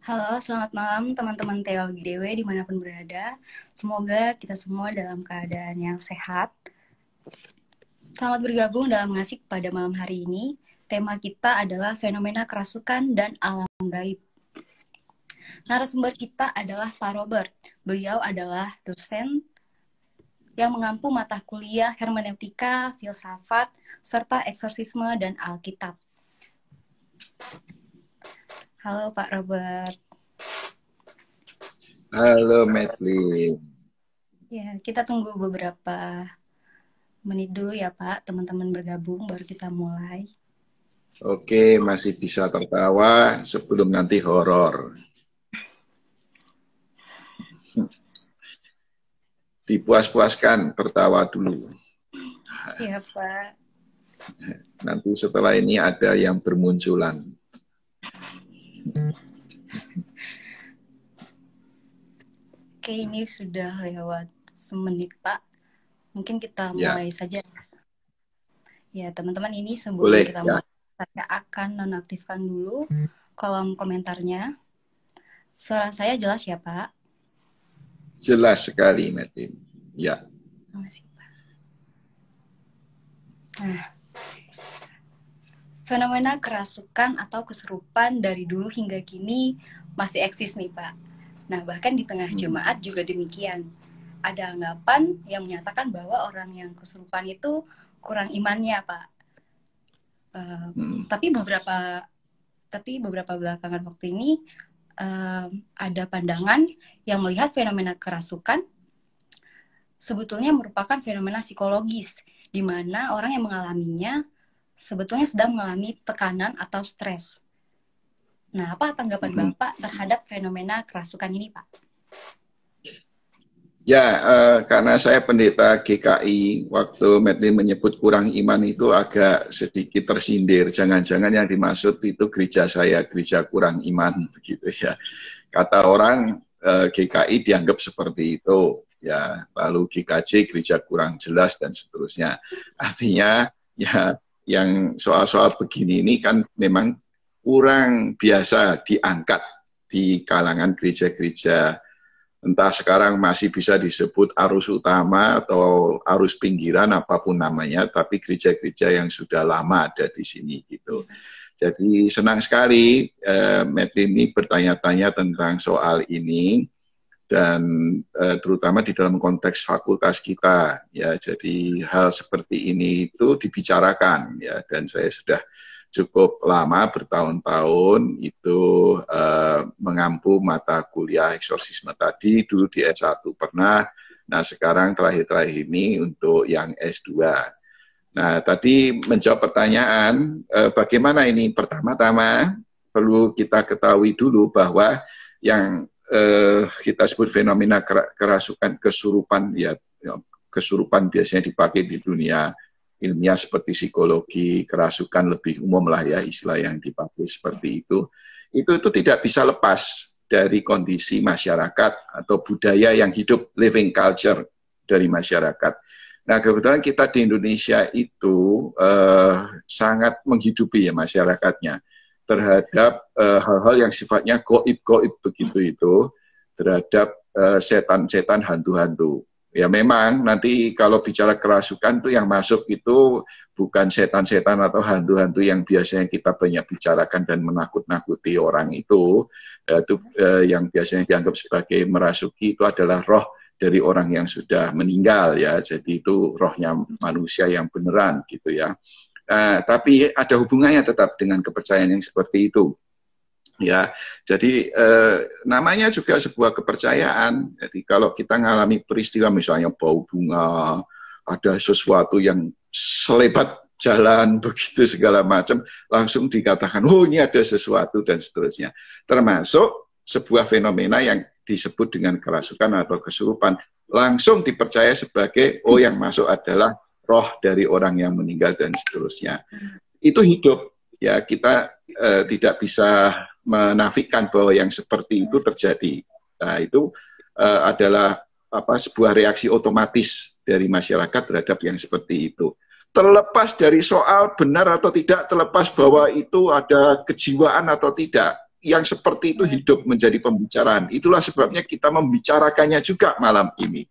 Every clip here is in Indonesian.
Halo, selamat malam teman-teman Teologi Dewe dimanapun berada. Semoga kita semua dalam keadaan yang sehat. Selamat bergabung dalam Ngasih pada malam hari ini. Tema kita adalah fenomena kerasukan dan alam gaib. Narasumber kita adalah Pak Robert. Beliau adalah dosen yang mengampu mata kuliah hermeneutika, filsafat, serta eksorsisme dan Alkitab. Halo Pak Robert. Halo Medlin. Ya, kita tunggu beberapa menit dulu ya Pak, teman-teman bergabung baru kita mulai. Oke, masih bisa tertawa sebelum nanti horor. Dipuas-puaskan, tertawa dulu. Iya Pak. Nanti setelah ini ada yang bermunculan. Oke, ini sudah lewat semenit Pak. Mungkin kita Ya. mulai saja. Ya teman-teman, ini sebelum Boleh, kita ya. mulai, saya akan nonaktifkan dulu kolom komentarnya. Suara saya jelas ya Pak? Jelas sekali Medlin. Ya. Terima kasih Pak. Nah, fenomena kerasukan atau kesurupan dari dulu hingga kini masih eksis nih Pak. Nah, bahkan di tengah jemaat juga demikian. Ada anggapan yang menyatakan bahwa orang yang kesurupan itu kurang imannya, Pak. Tapi beberapa belakangan waktu ini ada pandangan yang melihat fenomena kerasukan sebetulnya merupakan fenomena psikologis, di mana orang yang mengalaminya sebetulnya sedang mengalami tekanan atau stres. Nah, apa tanggapan Bapak terhadap fenomena kerasukan ini, Pak? Ya, karena saya pendeta GKI, waktu Medlin menyebut kurang iman itu agak sedikit tersindir. Jangan-jangan yang dimaksud itu gereja saya, gereja kurang iman, begitu ya. Kata orang GKI dianggap seperti itu, ya. Lalu GKJ gereja kurang jelas dan seterusnya. Artinya, ya, yang soal-soal begini ini kan memang kurang biasa diangkat di kalangan gereja-gereja, entah sekarang masih bisa disebut arus utama atau arus pinggiran, apapun namanya, tapi gereja-gereja yang sudah lama ada di sini gitu. Jadi senang sekali Medlin ini bertanya-tanya tentang soal ini, dan terutama di dalam konteks fakultas kita, ya. Jadi hal seperti ini itu dibicarakan, ya, dan saya sudah cukup lama, bertahun-tahun itu mengampu mata kuliah eksorsisme tadi, dulu di S1 pernah, nah sekarang terakhir-terakhir ini untuk yang S2. Nah tadi menjawab pertanyaan, bagaimana ini, pertama-tama perlu kita ketahui dulu bahwa yang kita sebut fenomena kerasukan, kesurupan, ya, kesurupan biasanya dipakai di dunia ilmiah seperti psikologi, kerasukan lebih umum lah ya istilah yang dipakai seperti itu tidak bisa lepas dari kondisi masyarakat atau budaya yang hidup, living culture dari masyarakat. Nah kebetulan kita di Indonesia itu sangat menghidupi ya masyarakatnya terhadap hal-hal yang sifatnya goib-goib begitu itu, terhadap setan-setan, hantu-hantu. Ya memang nanti kalau bicara kerasukan tuh yang masuk itu bukan setan-setan atau hantu-hantu yang biasanya kita banyak bicarakan dan menakut-nakuti orang itu yang biasanya dianggap sebagai merasuki itu adalah roh dari orang yang sudah meninggal, ya. Jadi itu rohnya manusia yang beneran gitu ya. Tapi ada hubungannya tetap dengan kepercayaan yang seperti itu. Ya, jadi namanya juga sebuah kepercayaan. Jadi kalau kita ngalami peristiwa misalnya bau bunga, ada sesuatu yang selebat jalan begitu segala macam, langsung dikatakan, oh ini ada sesuatu dan seterusnya. Termasuk sebuah fenomena yang disebut dengan kerasukan atau kesurupan, langsung dipercaya sebagai oh yang masuk adalah roh dari orang yang meninggal dan seterusnya. Itu hidup, ya, kita tidak bisa menafikan bahwa yang seperti itu terjadi. Nah, itu adalah sebuah reaksi otomatis dari masyarakat terhadap yang seperti itu. Terlepas dari soal benar atau tidak, terlepas bahwa itu ada kejiwaan atau tidak, yang seperti itu hidup menjadi pembicaraan. Itulah sebabnya kita membicarakannya juga malam ini.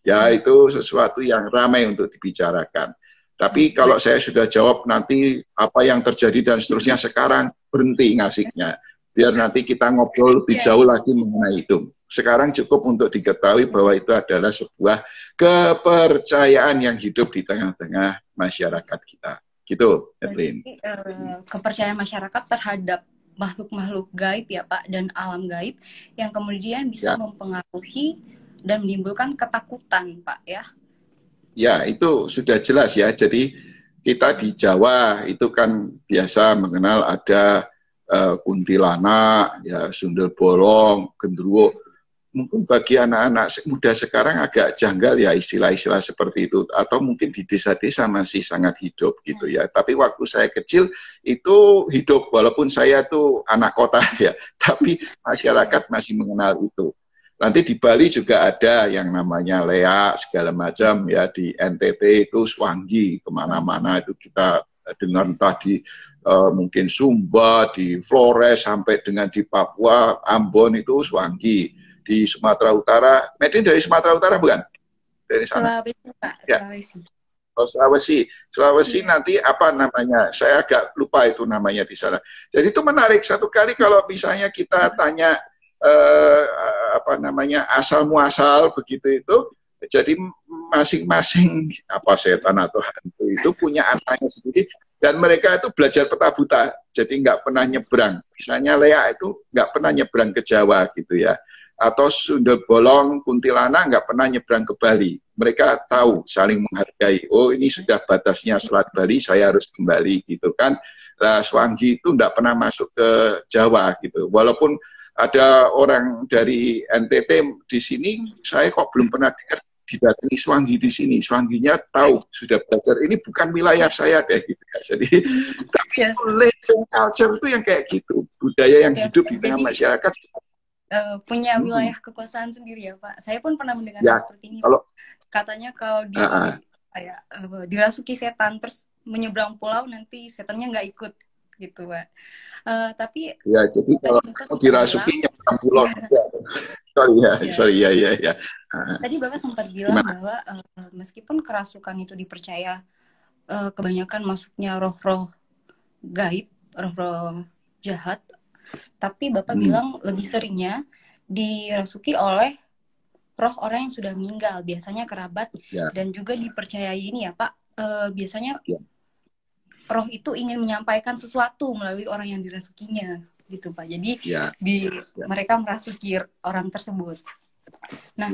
Ya, itu sesuatu yang ramai untuk dibicarakan. Tapi kalau saya sudah jawab nanti apa yang terjadi dan seterusnya, sekarang berhenti ngasiknya. Biar nanti kita ngobrol lebih jauh lagi mengenai itu. Sekarang cukup untuk diketahui bahwa itu adalah sebuah kepercayaan yang hidup di tengah-tengah masyarakat kita. Gitu, Evelyn. Kepercayaan masyarakat terhadap makhluk-makhluk gaib ya Pak, dan alam gaib yang kemudian bisa mempengaruhi dan menimbulkan ketakutan Pak ya. Ya, itu sudah jelas ya. Jadi kita di Jawa itu kan biasa mengenal ada kuntilanak, ya, sundel bolong, gendruwo. Mungkin bagi anak-anak muda sekarang agak janggal ya istilah-istilah seperti itu. Atau mungkin di desa-desa masih sangat hidup gitu ya. Tapi waktu saya kecil itu hidup, walaupun saya tuh anak kota ya. Tapi masyarakat masih mengenal itu. Nanti di Bali juga ada yang namanya leak segala macam ya. Di NTT itu swangi, kemana-mana itu kita dengar entah di mungkin Sumba, di Flores, sampai dengan di Papua, Ambon itu swangi. Di Sumatera Utara, Medin dari Sumatera Utara bukan? Dari sana. Sulawesi, Pak. Ya. Sulawesi. Oh, Sulawesi. Sulawesi nanti apa namanya? Saya agak lupa itu namanya di sana. Jadi itu menarik. Satu kali kalau misalnya kita tanya apa namanya asal muasal begitu itu, jadi masing-masing apa setan atau hantu itu punya anaknya sendiri. Dan mereka itu belajar peta buta, jadi nggak pernah nyebrang. Misalnya Lea itu nggak pernah nyebrang ke Jawa gitu ya. Atau sundel bolong, kuntilanak nggak pernah nyebrang ke Bali. Mereka tahu, saling menghargai. Oh, ini sudah batasnya Selat Bali, saya harus kembali gitu kan. Nah, Swangi itu nggak pernah masuk ke Jawa gitu. Walaupun ada orang dari NTT di sini, saya kok belum pernah dengar didatangi Swangi di sini. Swanginya tahu, sudah belajar. Ini bukan wilayah saya deh gitu ya. Jadi, tapi living culture itu yang kayak gitu. Budaya yang hidup di tengah masyarakat. Punya wilayah kekuasaan sendiri ya Pak. Saya pun pernah mendengar seperti ini. Katanya kalau dirasuki setan terus menyeberang pulau nanti setannya nggak ikut gitu Pak. Tapi ya jadi kalau dirasuki nyeberang pulau. Sorry ya. Tadi Bapak sempat bilang bahwa meskipun kerasukan itu dipercaya kebanyakan masuknya roh-roh gaib, roh-roh jahat. Tapi Bapak bilang lebih seringnya dirasuki oleh roh orang yang sudah meninggal, biasanya kerabat, dan juga dipercayai ini ya Pak, biasanya roh itu ingin menyampaikan sesuatu melalui orang yang dirasukinya, gitu Pak. Jadi mereka merasuki orang tersebut. Nah,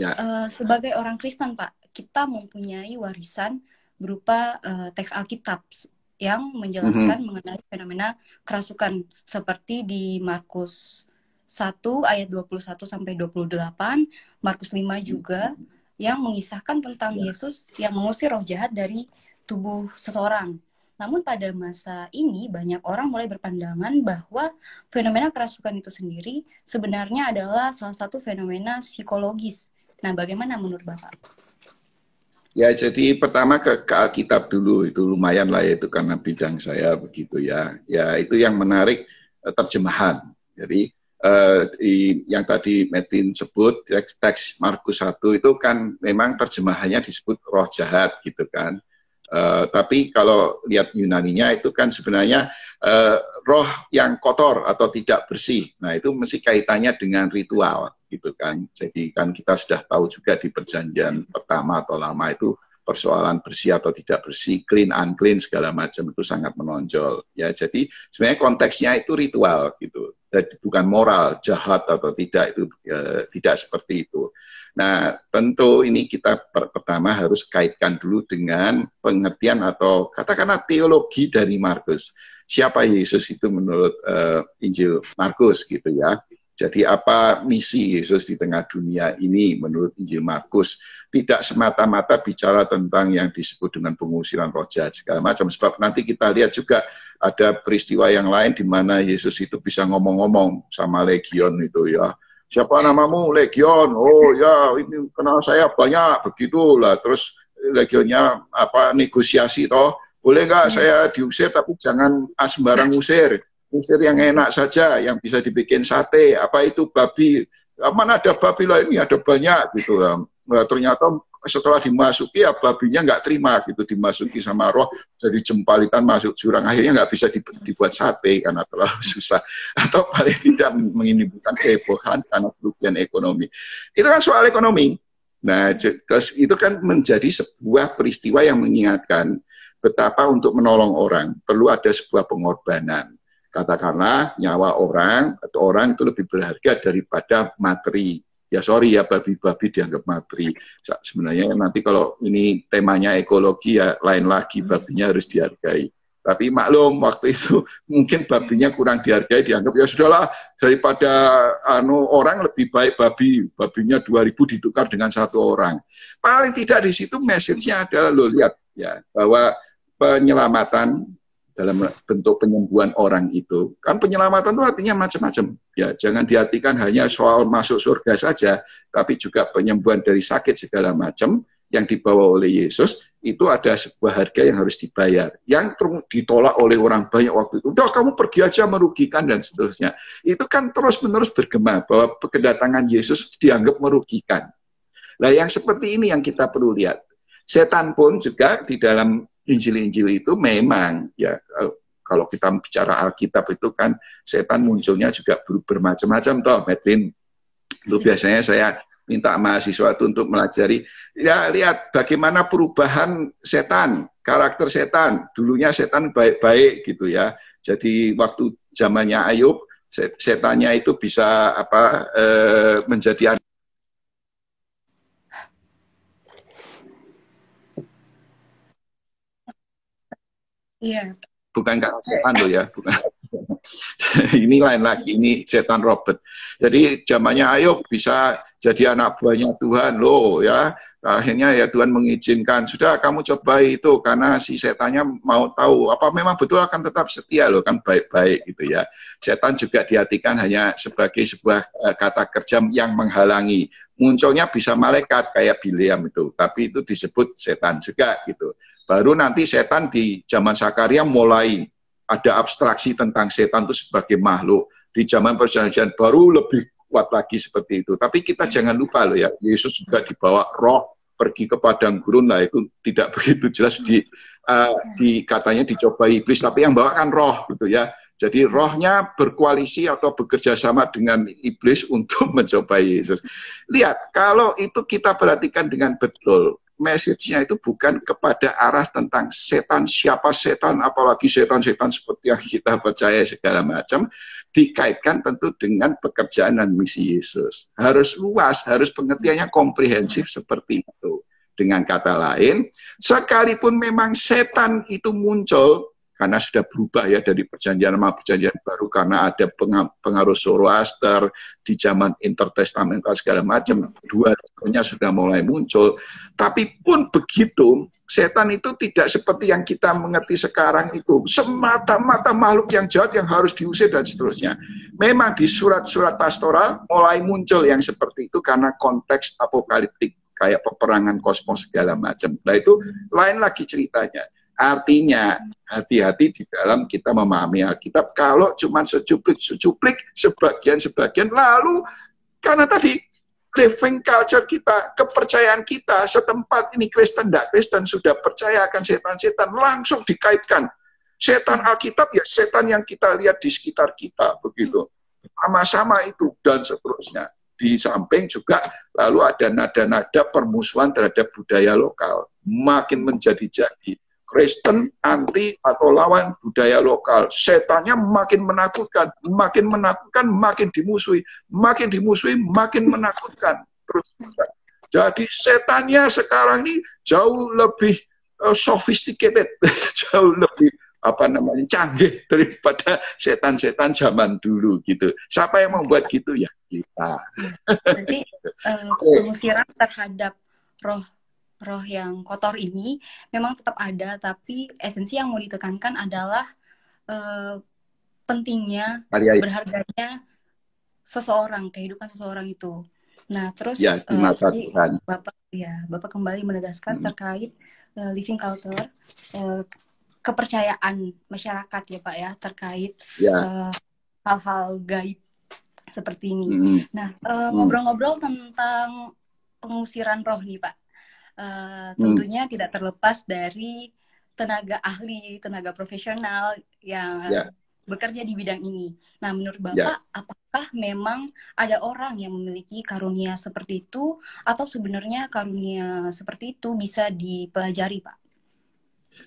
sebagai orang Kristen Pak, kita mempunyai warisan berupa teks Alkitab yang menjelaskan mengenai fenomena kerasukan seperti di Markus 1 ayat 21 sampai 28, Markus 5 juga yang mengisahkan tentang Yesus yang mengusir roh jahat dari tubuh seseorang. Namun pada masa ini banyak orang mulai berpandangan bahwa fenomena kerasukan itu sendiri sebenarnya adalah salah satu fenomena psikologis. Nah, bagaimana menurut Bapak? Ya, jadi pertama ke Alkitab dulu, itu lumayan lah ya, itu karena bidang saya begitu ya. Ya, itu yang menarik terjemahan. Jadi, yang tadi Metin sebut, teks Markus 1 itu kan memang terjemahannya disebut roh jahat gitu kan. Tapi kalau lihat Yunaninya itu kan sebenarnya roh yang kotor atau tidak bersih. Nah, itu mesti kaitannya dengan ritual gitu kan. Jadi kan kita sudah tahu juga di perjanjian pertama atau lama itu persoalan bersih atau tidak bersih, clean, unclean, segala macam itu sangat menonjol. Ya, jadi sebenarnya konteksnya itu ritual gitu. Jadi bukan moral, jahat atau tidak, itu tidak seperti itu. Nah, tentu ini kita pertama harus kaitkan dulu dengan pengertian atau katakanlah teologi dari Markus. Siapa Yesus itu menurut Injil Markus gitu ya. Jadi apa misi Yesus di tengah dunia ini menurut Injil Markus? Tidak semata-mata bicara tentang yang disebut dengan pengusiran roh jahat segala macam. Sebab nanti kita lihat juga ada peristiwa yang lain di mana Yesus itu bisa ngomong-ngomong sama legion itu ya. Siapa namamu? Legion. Oh ya, ini kenal saya banyak begitulah. Terus legionnya apa negosiasi toh? Boleh nggak saya diusir tapi jangan sembarang usir. Mesir yang enak saja, yang bisa dibikin sate, apa itu babi, mana ada babi lah ini ada banyak gitu. Nah, ternyata setelah dimasuki ya babinya nggak terima gitu, dimasuki sama roh jadi jempalitan masuk jurang, akhirnya nggak bisa dibuat sate karena terlalu susah atau paling tidak menimbulkan kehebohan karena kerugian ekonomi. Itu kan soal ekonomi. Nah, terus itu kan menjadi sebuah peristiwa yang mengingatkan betapa untuk menolong orang perlu ada sebuah pengorbanan. Katakanlah nyawa orang atau orang itu lebih berharga daripada materi. Ya sorry ya, babi-babi dianggap materi. Sebenarnya nanti kalau ini temanya ekologi ya lain lagi, babinya harus dihargai. Tapi maklum waktu itu mungkin babinya kurang dihargai, dianggap ya sudahlah daripada orang lebih baik babinya 2.000 ditukar dengan 1 orang. Paling tidak di situ message-nya adalah lo lihat ya bahwa penyelamatan dalam bentuk penyembuhan orang itu kan penyelamatan itu artinya macam-macam ya, jangan diartikan hanya soal masuk surga saja, tapi juga penyembuhan dari sakit segala macam yang dibawa oleh Yesus. Itu ada sebuah harga yang harus dibayar yang ditolak oleh orang banyak waktu itu. Udah kamu pergi aja, merugikan dan seterusnya. Itu kan terus-menerus bergema bahwa kedatangan Yesus dianggap merugikan. Nah yang seperti ini yang kita perlu lihat. Setan pun juga di dalam Injil-Injil itu memang ya, kalau kita bicara Alkitab itu kan setan munculnya juga bermacam-macam toh, Medlin. Itu biasanya saya minta mahasiswa itu untuk melajari, ya lihat bagaimana perubahan setan, karakter setan. Dulunya setan baik-baik gitu ya. Jadi waktu zamannya Ayub, setannya itu bisa menjadi Iya. bukan karena setan loh ya, bukan. Ini lain lagi, ini setan Robert. Jadi zamannya Ayub bisa jadi anak buahnya Tuhan loh ya. Akhirnya ya Tuhan mengizinkan, sudah kamu coba itu karena si setannya mau tahu apa memang betul akan tetap setia loh, kan baik-baik gitu ya. Setan juga diartikan hanya sebagai sebuah kata kerja yang menghalangi. Munculnya bisa malaikat kayak Bileam itu, tapi itu disebut setan juga gitu. Baru nanti setan di zaman Zakaria mulai ada abstraksi tentang setan itu sebagai makhluk. Di zaman perjanjian baru lebih kuat lagi seperti itu. Tapi kita jangan lupa loh ya, Yesus juga dibawa roh pergi ke padang gurun lah, itu tidak begitu jelas di katanya dicoba iblis, tapi yang bawa kan roh gitu ya. Jadi rohnya berkoalisi atau bekerja sama dengan iblis untuk mencoba Yesus. Lihat, kalau itu kita perhatikan dengan betul, message-nya itu bukan kepada arah tentang setan, siapa setan, apalagi setan-setan seperti yang kita percaya segala macam, dikaitkan tentu dengan pekerjaan dan misi Yesus. Harus luas, harus pengertiannya komprehensif seperti itu. Dengan kata lain, sekalipun memang setan itu muncul, karena sudah berubah ya dari perjanjian lama perjanjian baru, karena ada pengaruh Zoroaster di zaman intertestamental segala macam, dua-duanya sudah mulai muncul. Tapi pun begitu, setan itu tidak seperti yang kita mengerti sekarang itu semata-mata makhluk yang jahat yang harus diusir dan seterusnya. Memang di surat-surat pastoral mulai muncul yang seperti itu karena konteks apokaliptik kayak peperangan kosmos segala macam. Nah itu lain lagi ceritanya. Artinya hati-hati di dalam kita memahami Alkitab. Kalau cuma secuplik, sebagian-sebagian, lalu karena tadi living culture kita, kepercayaan kita setempat ini Kristen, tidak Kristen, sudah percaya akan setan-setan, langsung dikaitkan. Setan Alkitab ya setan yang kita lihat di sekitar kita, begitu. Sama-sama itu, dan seterusnya. Di samping juga lalu ada nada-nada permusuhan terhadap budaya lokal. Makin menjadi-jadi. Kristen anti atau lawan budaya lokal. Setannya makin menakutkan, makin dimusuhi, makin menakutkan. Terus, jadi setannya sekarang ini jauh lebih sophisticated, jauh lebih canggih daripada setan-setan zaman dulu gitu. Siapa yang membuat gitu ya kita. Berarti pengusiran terhadap roh yang kotor ini memang tetap ada, tapi esensi yang mau ditekankan adalah pentingnya, berharganya seseorang, kehidupan seseorang itu. Nah, terus ya, tadi Bapak kembali menegaskan terkait living culture. kepercayaan masyarakat ya Pak ya terkait Ya. hal-hal gaib seperti ini. Nah, ngobrol-ngobrol tentang pengusiran roh nih Pak, tentunya tidak terlepas dari tenaga ahli, tenaga profesional yang bekerja di bidang ini. Nah, menurut Bapak, apakah memang ada orang yang memiliki karunia seperti itu, atau sebenarnya karunia seperti itu bisa dipelajari, Pak?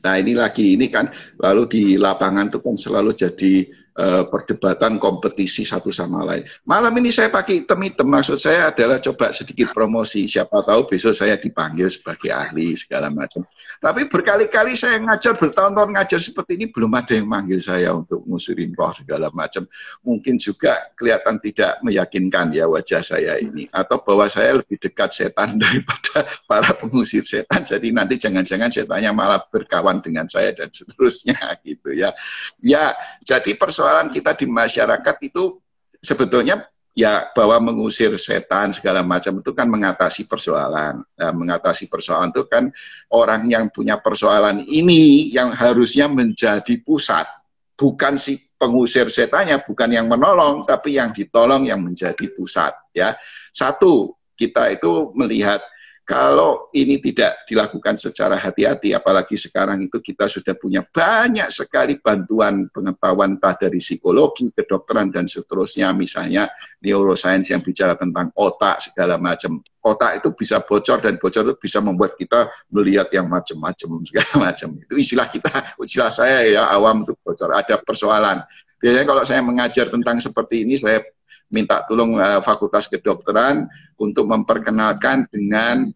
Nah ini kan lalu di lapangan itu kan selalu jadi perdebatan kompetisi satu sama lain. Malam ini saya pakai item-item, maksud saya adalah coba sedikit promosi, siapa tahu besok saya dipanggil sebagai ahli segala macam. Tapi berkali-kali saya ngajar, bertahun-tahun ngajar seperti ini, belum ada yang manggil saya untuk ngusirin roh segala macam. Mungkin juga kelihatan tidak meyakinkan ya wajah saya ini, atau bahwa saya lebih dekat setan daripada para pengusir setan, jadi nanti jangan-jangan setannya malah berkawan dengan saya dan seterusnya gitu ya. Ya, jadi persoalan kita di masyarakat itu sebetulnya ya bahwa mengusir setan segala macam itu kan mengatasi persoalan. Nah, mengatasi persoalan itu kan orang yang punya persoalan ini yang harusnya menjadi pusat. Bukan si pengusir setannya, bukan yang menolong, tapi yang ditolong yang menjadi pusat. Ya, satu, kita itu melihat kalau ini tidak dilakukan secara hati-hati, apalagi sekarang itu kita sudah punya banyak sekali bantuan pengetahuan entah dari psikologi, kedokteran, dan seterusnya, misalnya neuroscience yang bicara tentang otak, segala macam. Otak itu bisa bocor, dan bocor itu bisa membuat kita melihat yang macam-macam, segala macam. Itu istilah kita, istilah saya ya, awam itu bocor, ada persoalan. Biasanya kalau saya mengajar tentang seperti ini, saya minta tolong Fakultas Kedokteran untuk memperkenalkan dengan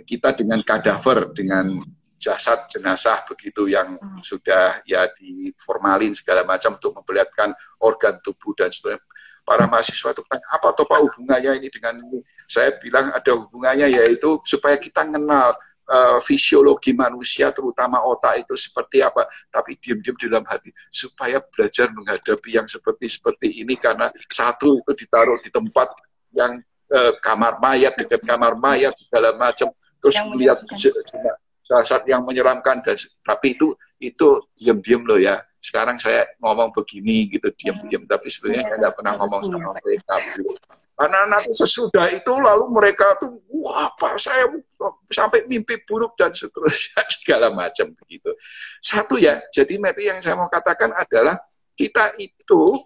kita dengan kadaver, dengan jasad jenazah begitu yang sudah ya diformalin segala macam untuk memperlihatkan organ tubuh dan sebagainya. Para mahasiswa itu tanya, apa toh Pak hubungannya ini dengan ini? Saya bilang ada hubungannya, yaitu supaya kita kenal fisiologi manusia, terutama otak itu seperti apa, tapi diam-diam dalam hati supaya belajar menghadapi yang seperti ini, karena satu itu ditaruh di tempat yang kamar mayat, dekat kamar mayat segala macam, terus melihat jasad yang menyeramkan, dan tapi itu diam-diam loh ya. Sekarang saya ngomong begini gitu diam-diam, tapi sebenarnya saya tidak pernah ngomong sama mereka. Karena nanti sesudah itu lalu mereka tuh, wah Pak saya sampai mimpi buruk dan seterusnya segala macam begitu. Satu ya, jadi Mary yang saya mau katakan adalah kita itu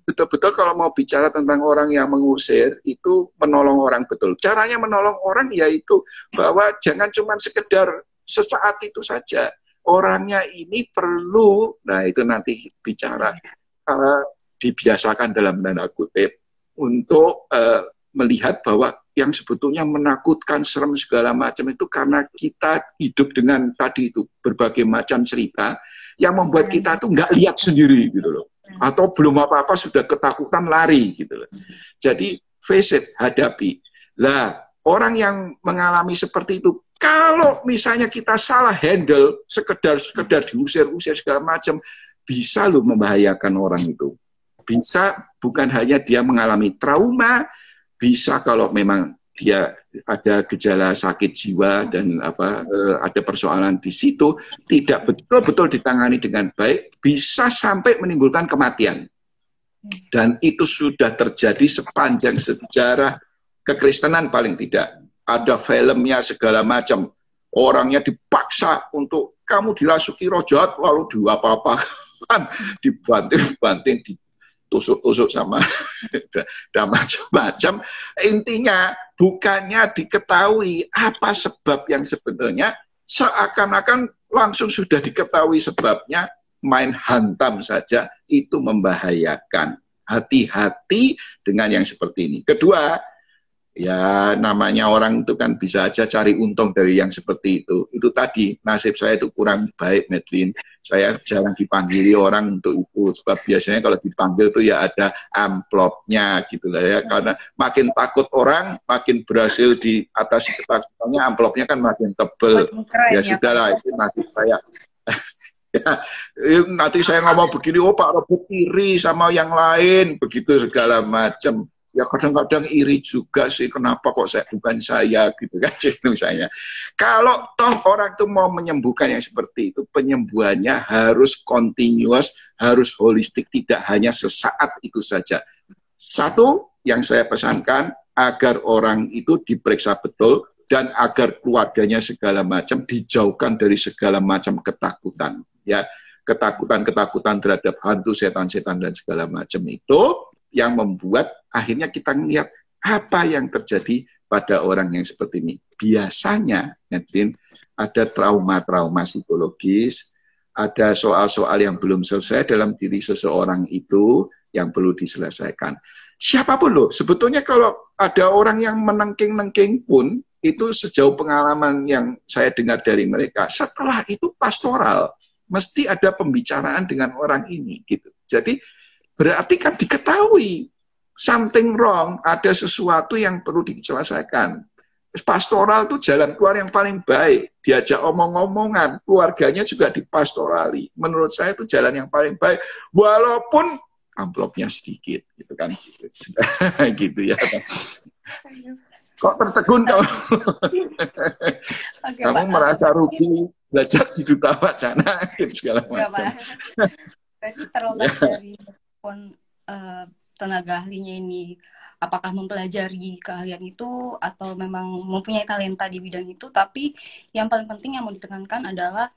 betul-betul kalau mau bicara tentang orang yang mengusir itu menolong orang betul. Caranya menolong orang yaitu bahwa jangan cuma sekedar sesaat itu saja. Orangnya ini perlu, nah itu nanti bicara dibiasakan dalam tanda kutip untuk melihat bahwa yang sebetulnya menakutkan, serem segala macam itu karena kita hidup dengan tadi itu berbagai macam cerita yang membuat kita tuh nggak lihat sendiri gitu loh, atau belum apa-apa sudah ketakutan lari gitu loh. Jadi face it, hadapi. Lah orang yang mengalami seperti itu, kalau misalnya kita salah handle, sekedar diusir-usir segala macam, bisa loh membahayakan orang itu. Bisa bukan hanya dia mengalami trauma, bisa kalau memang dia ada gejala sakit jiwa dan ada persoalan di situ, tidak betul-betul ditangani dengan baik, bisa sampai menimbulkan kematian. Dan itu sudah terjadi sepanjang sejarah kekristenan paling tidak. Ada filmnya segala macam. Orangnya dipaksa untuk kamu dirasuki roh jahat, lalu diapa-apakan, dibanting-banting, tusuk-tusuk sama dan macam-macam. Intinya bukannya diketahui apa sebab yang sebenarnya, seakan-akan langsung sudah diketahui sebabnya, main hantam saja, itu membahayakan. Hati-hati dengan yang seperti ini. Kedua, ya namanya orang itu kan bisa aja cari untung dari yang seperti itu. Itu tadi, nasib saya itu kurang baik, Medlin. Saya jarang dipanggili orang untuk itu. Sebab biasanya kalau dipanggil itu ya ada amplopnya gitu lah ya. Karena makin takut orang, makin berhasil diatasi ketakutannya, amplopnya kan makin tebel. Ya sudahlah, itu nasib saya. Ya, nanti saya ngomong begini, oh Pak Robert iri sama yang lain, begitu segala macam. Ya kadang-kadang iri juga sih, kenapa kok bukan saya gitu kan misalnya. Kalau toh orang itu mau menyembuhkan yang seperti itu, penyembuhannya harus continuous, harus holistik, tidak hanya sesaat itu saja. Satu yang saya pesankan, agar orang itu diperiksa betul dan agar keluarganya segala macam dijauhkan dari segala macam ketakutan, ya. Ketakutan-ketakutan terhadap hantu, setan-setan dan segala macam itu yang membuat akhirnya kita melihat apa yang terjadi pada orang yang seperti ini. Biasanya, Edwin, ada trauma-trauma psikologis, ada soal-soal yang belum selesai dalam diri seseorang itu yang perlu diselesaikan. Siapapun loh, sebetulnya kalau ada orang yang menengking-nengking pun, itu sejauh pengalaman yang saya dengar dari mereka, setelah itu pastoral, mesti ada pembicaraan dengan orang ini, gitu. Jadi berarti kan diketahui something wrong, ada sesuatu yang perlu diselesaikan. Pastoral itu jalan keluar yang paling baik, diajak omong-omongan, keluarganya juga dipastorali. Menurut saya itu jalan yang paling baik, walaupun amplopnya sedikit, gitu kan, gitu ya. Kok tertegun kamu? Oke, Kamu Pak. merasa rugi belajar di Duta Wacana segala macam. Berarti terlepas dari meskipun tenaga ahlinya ini apakah mempelajari keahlian itu atau memang mempunyai talenta di bidang itu, tapi yang paling penting yang mau ditekankan adalah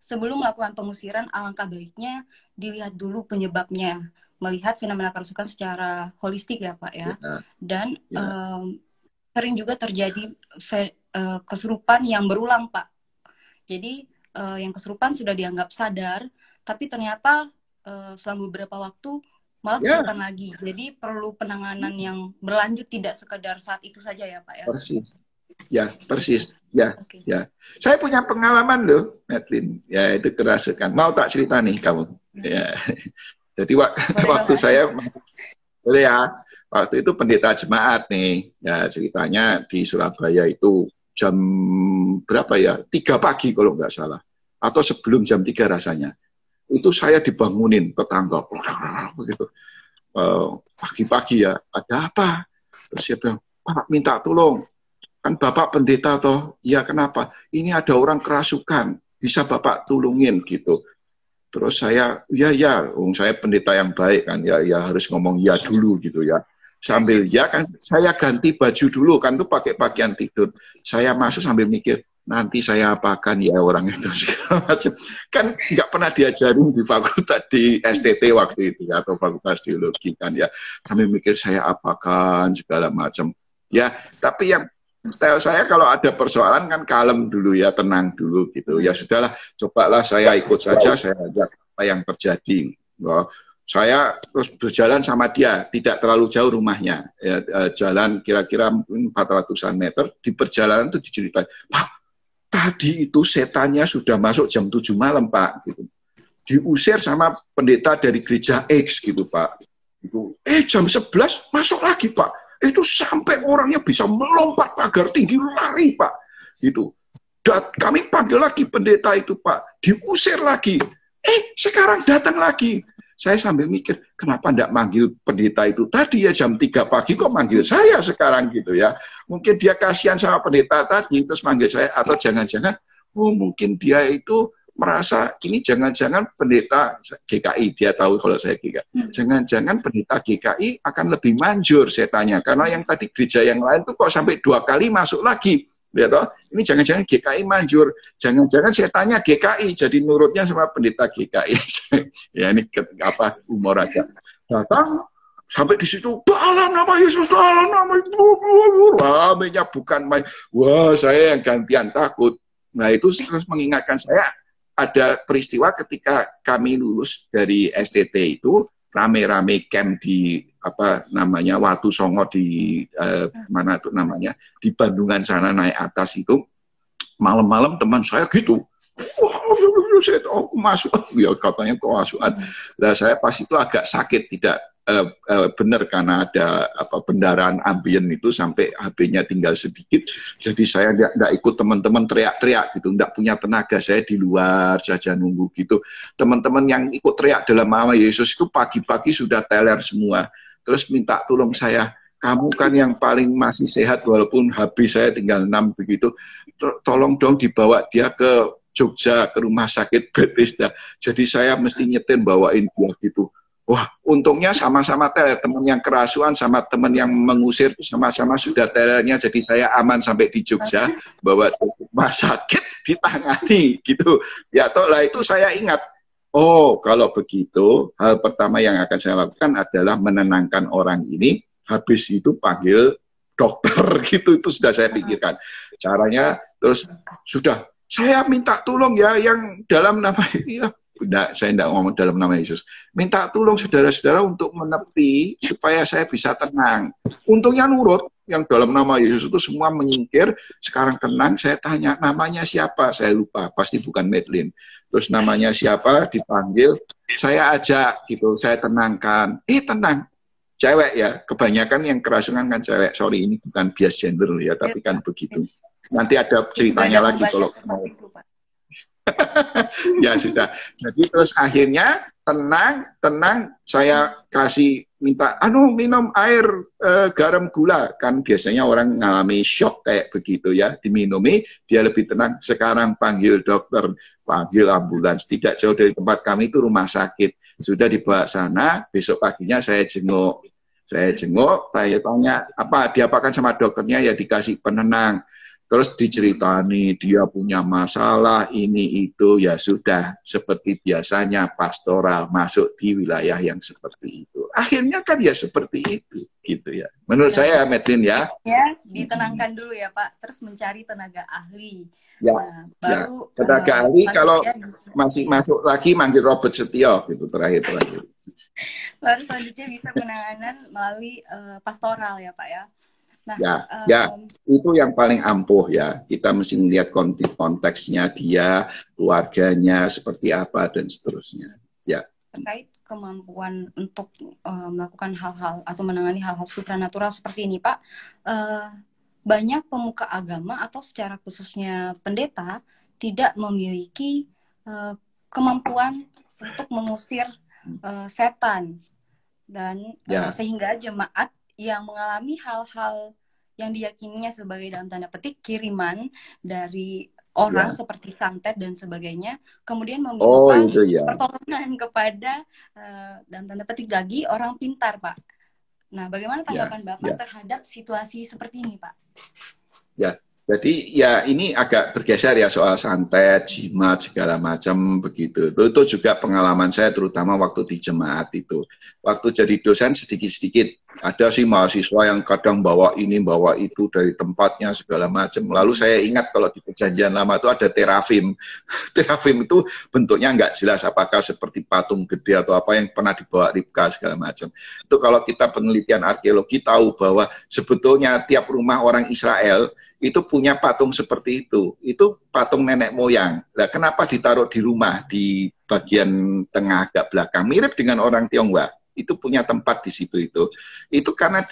sebelum melakukan pengusiran, alangkah baiknya dilihat dulu penyebabnya, melihat fenomena kerasukan secara holistik ya Pak ya. Dan sering juga terjadi kesurupan yang berulang Pak. Jadi yang kesurupan sudah dianggap sadar, tapi ternyata selama beberapa waktu malah kesurupan lagi. Jadi perlu penanganan yang berlanjut, tidak sekedar saat itu saja ya Pak ya. Persis. Ya, persis. Ya, okay. Ya. Saya punya pengalaman loh, Madeline. Ya, itu kerasukan. Mau tak cerita nih kamu? Ya. Jadi waktu saya boleh ya. Waktu itu pendeta jemaat nih. Ya, ceritanya di Surabaya itu jam berapa ya? 3 pagi kalau nggak salah. Atau sebelum jam 3 rasanya. Itu saya dibangunin tetangga. Begitu. Pagi-pagi ya, ada apa? Terus dia bilang, Pak minta tolong. Kan Bapak pendeta toh, ya kenapa? Ini ada orang kerasukan, bisa Bapak tolongin gitu. Terus saya, ya, saya pendeta yang baik kan, ya harus ngomong ya dulu gitu ya. Sambil ya kan, saya ganti baju dulu kan tuh pakai pakaian tidur. Saya masuk sambil mikir, nanti saya apakan ya orang itu segala macam. Kan nggak pernah diajarin di fakultas di STT waktu itu atau fakultas teologi kan ya. Sambil mikir saya apakan segala macam. Ya, tapi yang style saya kalau ada persoalan kan kalem dulu ya, tenang dulu gitu. Ya sudahlah, cobalah saya ikut saja, saya lihat apa yang terjadi. Saya terus berjalan sama dia, tidak terlalu jauh rumahnya. Ya, jalan kira-kira 400-an meter, di perjalanan itu diceritain, Pak, tadi itu setannya sudah masuk jam 7 malam, Pak. Gitu. Diusir sama pendeta dari gereja X gitu, Pak. Gitu. Jam 11 masuk lagi, Pak. Itu sampai orangnya bisa melompat pagar tinggi lari Pak, gitu. Dan kami panggil lagi pendeta itu Pak, diusir lagi. Sekarang datang lagi. Saya sambil mikir, kenapa enggak manggil pendeta itu tadi ya jam 3 pagi kok manggil saya sekarang gitu ya. Mungkin dia kasihan sama pendeta tadi terus manggil saya, atau jangan-jangan mungkin dia itu merasa ini jangan-jangan pendeta GKI, dia tahu kalau saya GKI. Jangan-jangan pendeta GKI akan lebih manjur, saya tanya. Karena yang tadi gereja yang lain tuh kok sampai 2 kali masuk lagi. Ya toh? Ini jangan-jangan GKI manjur. Jangan-jangan saya tanya GKI, jadi nurutnya sama pendeta GKI. Ya ini apa humor aja. Datang, sampai di situ, dalam nama Yesus, dalam nama Yesus. Ramenya bukan main. Wah, saya yang gantian takut. Nah itu terus mengingatkan saya, ada peristiwa ketika kami lulus dari STT itu rame-rame camp di apa namanya Watu Songo di mana tuh namanya di Bandungan sana naik atas itu malam-malam teman saya gitu saya tahu masuk ya katanya kewasuan. Nah saya pas itu agak sakit tidak benar karena ada apa pendarahan ambien itu sampai HP-nya tinggal sedikit, jadi saya nggak ikut teman-teman teriak-teriak gitu, nggak punya tenaga, saya di luar saja nunggu gitu. Teman-teman yang ikut teriak dalam nama Yesus itu pagi-pagi sudah teler semua. terus minta tolong saya, kamu kan yang paling masih sehat walaupun habis saya tinggal 6 begitu, tolong dong dibawa dia ke Jogja, ke rumah sakit Bethesda. Jadi saya mesti nyetir bawain dia gitu. Wah, untungnya sama-sama teman yang kerasuan sama teman yang mengusir sama-sama sudah terenya, jadi saya aman sampai di Jogja, bawa ke rumah sakit, ditangani gitu. Ya toh lah itu saya ingat. Oh, kalau begitu, hal pertama yang akan saya lakukan adalah menenangkan orang ini, habis itu panggil dokter gitu, itu sudah saya pikirkan. Caranya terus sudah, saya minta tolong ya yang dalam nama ya, saya tidak ngomong dalam nama Yesus. Minta tolong saudara-saudara untuk menepi supaya saya bisa tenang. Untungnya nurut, yang dalam nama Yesus itu semua menyingkir. Sekarang tenang, saya tanya namanya siapa, saya lupa, pasti bukan Medlin. Terus namanya siapa, dipanggil, saya ajak gitu, saya tenangkan. Tenang, cewek ya, kebanyakan yang kerasukan kan cewek. Sorry, ini bukan bias gender ya, tapi kan begitu. Nanti ada ceritanya lagi kalau mau. Ya sudah. Jadi terus akhirnya tenang, saya kasih minta, minum air garam gula, kan biasanya orang ngalami shock kayak begitu ya, diminumi dia lebih tenang. Sekarang panggil dokter, panggil ambulans, tidak jauh dari tempat kami itu rumah sakit, sudah dibawa sana. Besok paginya saya jenguk, saya tanya apa diapakan sama dokternya, ya dikasih penenang. Terus diceritani dia punya masalah ini itu, ya sudah seperti biasanya pastoral masuk di wilayah yang seperti itu. Akhirnya kan ya seperti itu gitu ya. Menurut saya Medlin ya. Ya, ditenangkan dulu ya Pak, terus mencari tenaga ahli. Ya, nah, baru tenaga ahli kalau masih masuk lagi manggil Robert Setio gitu terakhir. Baru selanjutnya bisa penanganan melalui pastoral ya Pak ya. Nah, itu yang paling ampuh ya. Kita mesti melihat konteksnya dia, keluarganya seperti apa dan seterusnya. Ya. Terkait kemampuan untuk melakukan hal-hal atau menangani hal-hal supranatural seperti ini, Pak, banyak pemuka agama atau secara khususnya pendeta tidak memiliki kemampuan untuk mengusir setan dan sehingga jemaat yang mengalami hal-hal yang diyakininya sebagai dalam tanda petik kiriman dari orang seperti santet dan sebagainya, kemudian meminta pertolongan kepada dalam tanda petik lagi orang pintar, Pak. Nah, bagaimana tanggapan Bapak terhadap situasi seperti ini, Pak? Ya, jadi ya ini agak bergeser ya soal santet, jimat segala macam begitu. Itu juga pengalaman saya terutama waktu di jemaat itu. Waktu jadi dosen sedikit-sedikit ada sih mahasiswa yang kadang bawa ini bawa itu dari tempatnya segala macam. Lalu saya ingat kalau di Perjanjian Lama itu ada terafim. Terafim itu bentuknya nggak jelas apakah seperti patung gede atau apa yang pernah dibawa Ribka segala macam. Itu kalau kita penelitian arkeologi tahu bahwa sebetulnya tiap rumah orang Israel itu punya patung seperti itu. Itu patung nenek moyang. Nah, kenapa ditaruh di rumah di bagian tengah agak belakang? Mirip dengan orang Tionghoa. Itu punya tempat di situ itu. Itu karena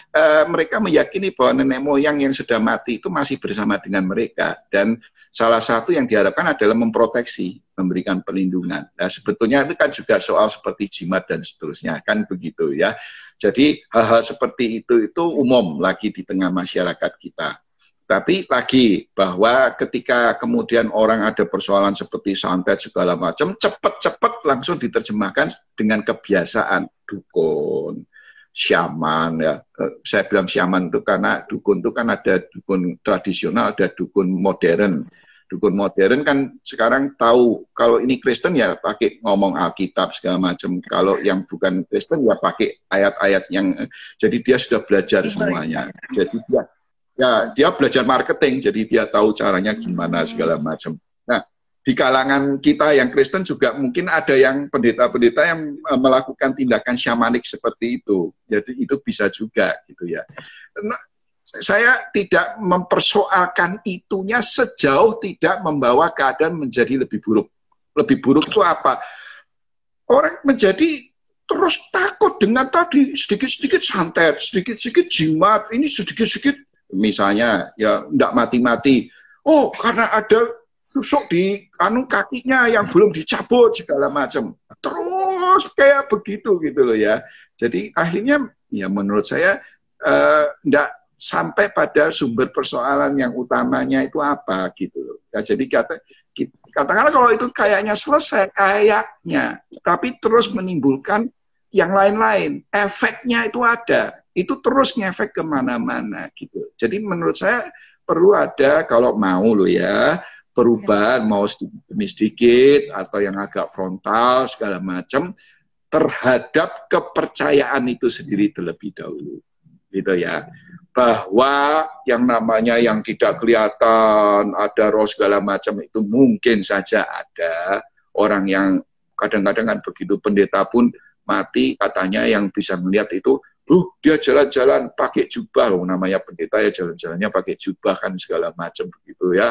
mereka meyakini bahwa nenek moyang yang sudah mati itu masih bersama dengan mereka. Dan salah satu yang diharapkan adalah memproteksi, memberikan perlindungan. Nah, sebetulnya itu kan juga soal seperti jimat dan seterusnya. Kan begitu ya. Jadi hal-hal seperti itu umum lagi di tengah masyarakat kita. Tapi lagi bahwa ketika kemudian orang ada persoalan seperti santet segala macam, cepat-cepat langsung diterjemahkan dengan kebiasaan dukun, syaman ya. Saya bilang syaman itu karena dukun itu kan ada dukun tradisional, ada dukun modern. Dukun modern kan sekarang tahu kalau ini Kristen ya pakai ngomong Alkitab segala macam. Kalau yang bukan Kristen ya pakai ayat-ayat yang jadi dia sudah belajar semuanya. Jadi dia belajar marketing, jadi dia tahu caranya gimana segala macam. Nah, di kalangan kita yang Kristen juga mungkin ada yang pendeta-pendeta yang melakukan tindakan syamanik seperti itu. Jadi itu bisa juga gitu ya. Nah, saya tidak mempersoalkan itunya sejauh tidak membawa keadaan menjadi lebih buruk. Lebih buruk itu apa? Orang menjadi terus takut dengan tadi sedikit-sedikit santet, sedikit-sedikit jimat, ini sedikit-sedikit misalnya ya enggak mati-mati. Oh, karena ada susuk di kakinya yang belum dicabut segala macam. Terus kayak begitu gitu loh ya. Jadi akhirnya Ya menurut saya enggak sampai pada sumber persoalan yang utamanya itu apa gitu loh. Ya, jadi katakanlah kalau itu kayaknya selesai, kayaknya, tapi terus menimbulkan yang lain-lain, efeknya itu ada, itu terus ngefek kemana-mana gitu. Jadi menurut saya perlu ada, kalau mau loh ya, perubahan mau sedikit demi sedikit atau yang agak frontal segala macam terhadap kepercayaan itu sendiri terlebih dahulu gitu ya, bahwa yang namanya yang tidak kelihatan ada roh segala macam itu mungkin saja ada orang yang kadang-kadang kan begitu pendeta pun mati katanya yang bisa melihat itu dia jalan-jalan pakai jubah loh, namanya pendeta ya jalan-jalannya pakai jubah kan segala macam begitu ya.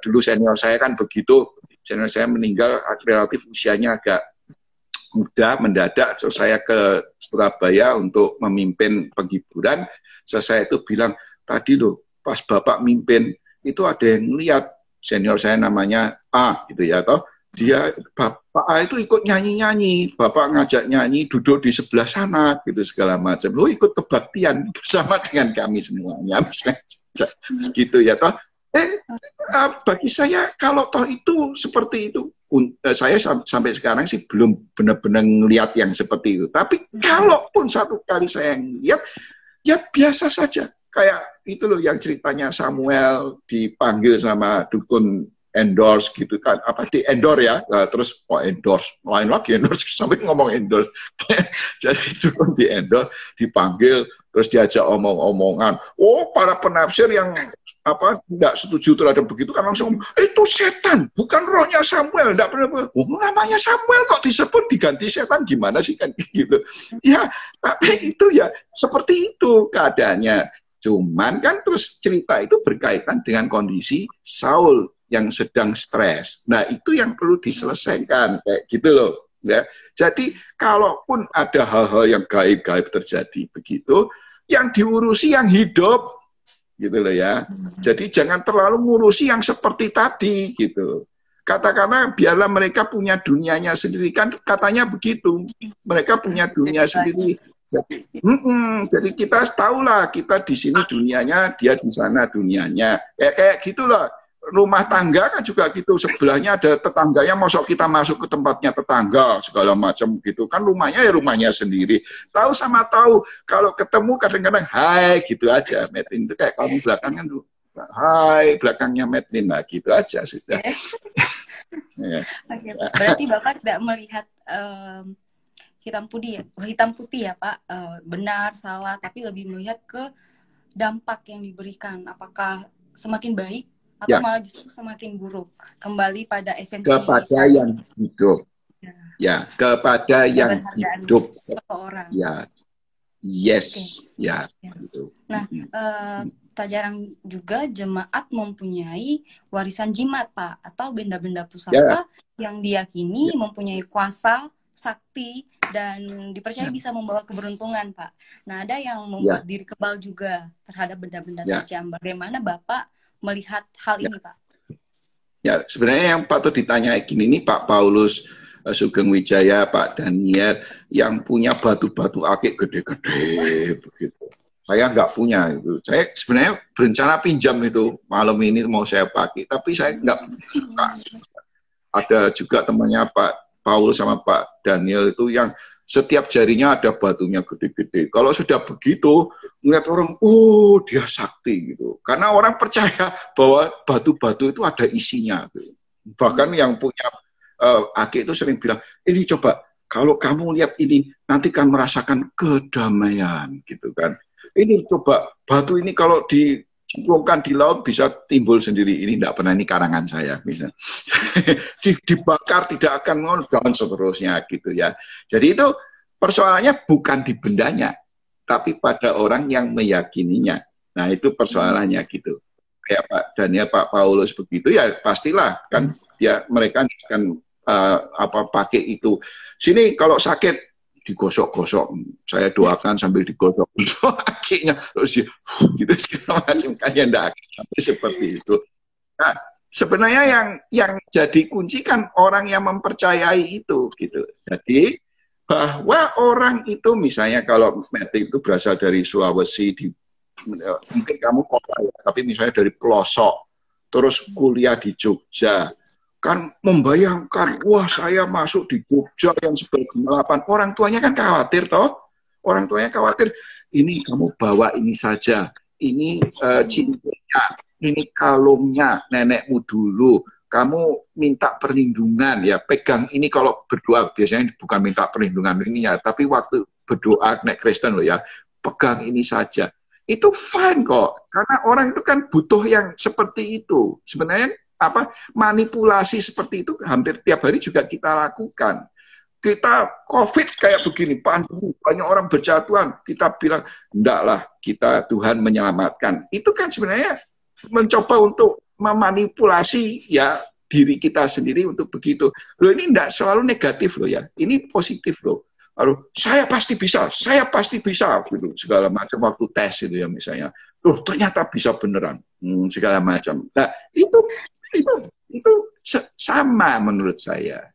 Dulu senior saya kan begitu, senior saya meninggal relatif usianya agak muda, mendadak so saya ke Surabaya untuk memimpin penghiburan. So, saya itu bilang, tadi loh pas Bapak mimpin itu ada yang lihat, senior saya namanya A gitu ya, toh dia Bapak A itu ikut nyanyi-nyanyi, Bapak ngajak nyanyi duduk di sebelah sana gitu segala macam, lo ikut kebaktian bersama dengan kami semuanya gitu ya, toh bagi saya kalau toh itu seperti itu, saya sampai sekarang sih belum benar-benar ngelihat yang seperti itu. Tapi kalaupun satu kali saya ngelihat, ya biasa saja. Kayak itu loh yang ceritanya Samuel dipanggil sama dukun endorse gitu kan, apa di endorse ya, terus endorse, lain lagi endorse sampai ngomong endorse. Jadi dukun di endorse dipanggil, terus diajak omong-omongan. Oh, para penafsir yang tidak setuju terhadap begitu kan langsung itu setan, bukan rohnya Samuel, tidak pernah. Namanya Samuel kok disebut diganti setan, gimana sih kan gitu. Ya, tapi itu ya seperti itu keadaannya. Cuman kan terus cerita itu berkaitan dengan kondisi Saul yang sedang stres. Nah, itu yang perlu diselesaikan kayak gitu loh. Ya. Jadi kalaupun ada hal-hal yang gaib-gaib terjadi begitu, yang diurusi yang hidup gitu loh ya. Jadi jangan terlalu ngurusi yang seperti tadi gitu. Katakanlah biarlah mereka punya dunianya sendiri, kan katanya begitu. Mereka punya dunia sendiri. Jadi kita tahulah kita di sini dunianya, dia di sana dunianya. Kayak gitulah. Rumah tangga kan juga gitu, sebelahnya ada tetangganya, masuk kita masuk ke tempatnya tetangga segala macam gitu kan, rumahnya ya rumahnya sendiri, tahu sama tahu, kalau ketemu kadang-kadang hai gitu aja, Metin itu kayak kamu belakangan tuh hai belakangnya Metin lah gitu aja sudah. Ya. Berarti Bapak tidak melihat hitam putih ya Pak, benar salah, tapi lebih melihat ke dampak yang diberikan, apakah semakin baik atau malah justru semakin buruk, kembali pada esensi kepada yang hidup ya, kepada yang hidup seseorang ya, yes ya gitu. Nah, tak jarang juga jemaat mempunyai warisan jimat Pak, atau benda-benda pusaka yang diyakini mempunyai kuasa sakti dan dipercaya bisa membawa keberuntungan Pak. Nah, ada yang membuat diri kebal juga terhadap benda-benda tajam. Bagaimana Bapak melihat hal ini Pak? Ya, sebenarnya yang patut ditanya gini nih Pak Paulus Sugeng Wijaya, Pak Daniel, yang punya batu-batu akik gede-gede begitu. Saya nggak punya itu. Saya sebenarnya berencana pinjam itu malam ini mau saya pakai, tapi saya nggak. Ada juga temannya Pak Paulus sama Pak Daniel itu yang setiap jarinya ada batunya gede-gede. Kalau sudah begitu, ngeliat orang, dia sakti gitu. Karena orang percaya bahwa batu-batu itu ada isinya. Gitu. Bahkan yang punya akik itu sering bilang, ini coba, kalau kamu lihat ini, nanti kan merasakan kedamaian. Gitu kan. Ini coba, batu ini kalau dicemplungkan di laut bisa timbul sendiri. Ini tidak pernah, ini karangan saya. Dibakar tidak akan dan seterusnya gitu ya. Jadi itu persoalannya bukan di bendanya, tapi pada orang yang meyakininya. Nah itu persoalannya gitu. Kayak Pak Daniel, Pak Paulus begitu ya pastilah kan mereka akan pakai itu. Sini kalau sakit digosok-gosok, saya doakan sambil digosok-gosok kakinya terus gitu segala macam kan ya enggak sampai seperti itu. Nah, sebenarnya yang jadi kunci kan orang yang mempercayai itu gitu. Jadi bahwa orang itu misalnya kalau Meti itu berasal dari Sulawesi, mungkin kamu kota ya, tapi misalnya dari pelosok, terus kuliah di Jogja, kan membayangkan, wah saya masuk di Jogja yang sebelah 8, orang tuanya kan khawatir toh, orang tuanya khawatir, ini kamu bawa ini saja, ini cincinnya, ini kalungnya nenekmu dulu, kamu minta perlindungan ya, pegang ini kalau berdoa, biasanya bukan minta perlindungan ini ya, tapi waktu berdoa nek Kristen loh ya, pegang ini saja. Itu fine kok, karena orang itu kan butuh yang seperti itu. Sebenarnya apa manipulasi seperti itu hampir tiap hari juga kita lakukan. Kita COVID kayak begini, pandemi, banyak orang berjatuhan, kita bilang, enggak lah, kita Tuhan menyelamatkan. Itu kan sebenarnya mencoba untuk memanipulasi ya diri kita sendiri untuk begitu. Loh ini enggak selalu negatif loh ya, ini positif loh. Lalu saya pasti bisa, gitu segala macam waktu tes itu ya misalnya, loh ternyata bisa beneran, segala macam. Nah itu itu sama menurut saya,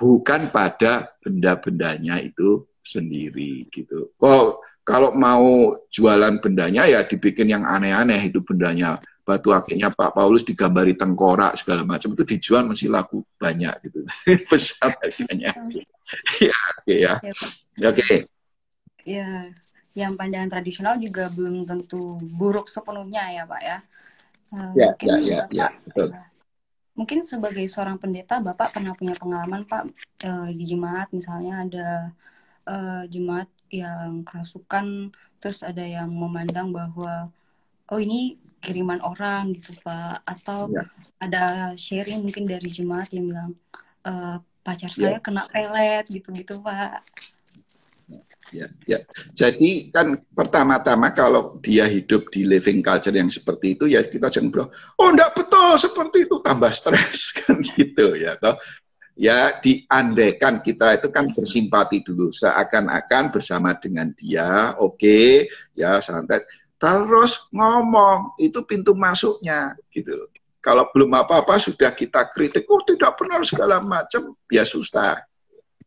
bukan pada benda-bendanya itu sendiri gitu. Oh kalau mau jualan bendanya ya dibikin yang aneh-aneh itu bendanya. Batu akiknya Pak Paulus digambari tengkorak segala macam itu dijual masih laku banyak gitu. Besar harganya. Ya, oke ya. Ya, Pak. Oke. Ya, yang pandangan tradisional juga belum tentu buruk sepenuhnya ya Pak ya. Ya, Mungkin ya, Bapak, betul. mungkin sebagai seorang pendeta Bapak pernah punya pengalaman Pak di jemaat misalnya ada jemaat yang kerasukan, terus ada yang memandang bahwa oh ini kiriman orang gitu Pak, atau Ya, ada sharing mungkin dari jemaat yang bilang pacar ya. saya kena pelet gitu-gitu Pak. Ya, ya. Jadi kan pertama-tama kalau dia hidup di living culture yang seperti itu ya kita jangan bilang, oh enggak betul seperti itu, tambah stres kan gitu ya toh. Ya diandaikan kita itu kan bersimpati dulu, seakan-akan bersama dengan dia, oke, ya santai. Terus ngomong, itu pintu masuknya gitu. Kalau belum apa-apa sudah kita kritik, oh tidak benar segala macam, ya susah.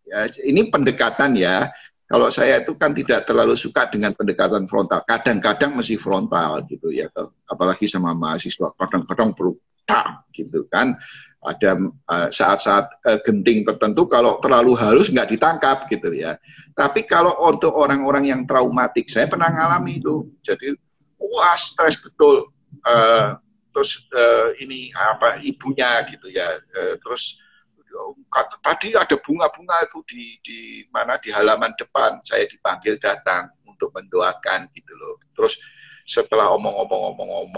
Ya, ini pendekatan ya. Kalau saya itu kan tidak terlalu suka dengan pendekatan frontal. Kadang-kadang masih frontal gitu ya. Apalagi sama mahasiswa. Kadang-kadang brutal gitu kan. Ada saat-saat genting tertentu kalau terlalu halus nggak ditangkap gitu ya. Tapi kalau untuk orang-orang yang traumatik, saya pernah ngalami itu. Jadi wah stres betul. Terus ini apa ibunya gitu ya. Terus tadi ada bunga-bunga itu di mana di halaman depan saya dipanggil datang untuk mendoakan gitu loh. Terus setelah omong-omong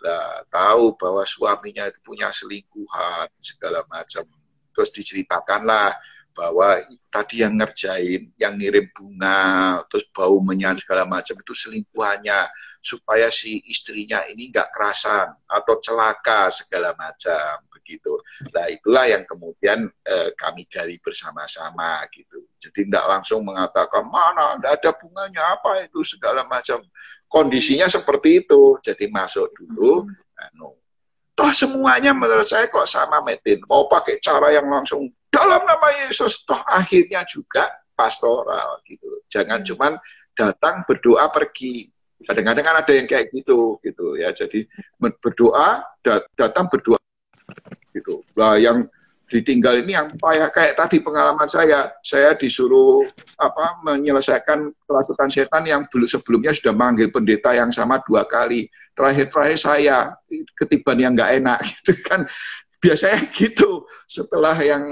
lah tahu bahwa suaminya itu punya selingkuhan segala macam. Terus diceritakanlah bahwa tadi yang ngerjain, yang ngirim bunga, terus bau menyan segala macam itu selingkuhannya supaya si istrinya ini nggak kerasan atau celaka segala macam begitu. Nah itulah yang kemudian kami gali bersama-sama gitu. Jadi tidak langsung mengatakan mana tidak ada bunganya apa itu segala macam. Kondisinya seperti itu. Jadi masuk dulu. Toh semuanya menurut saya kok sama Metin. Mau pakai cara yang langsung dalam nama Yesus. Toh akhirnya juga pastoral gitu. Jangan cuman datang berdoa pergi. Kadang-kadang kan ada yang kayak gitu ya. Jadi berdoa datang berdoa gitu. Lah yang ditinggal ini yang payah kayak tadi pengalaman saya disuruh menyelesaikan kerasukan setan yang sebelumnya sudah manggil pendeta yang sama 2 kali. Terakhir saya ketiban yang nggak enak gitu kan. Biasanya gitu. Setelah yang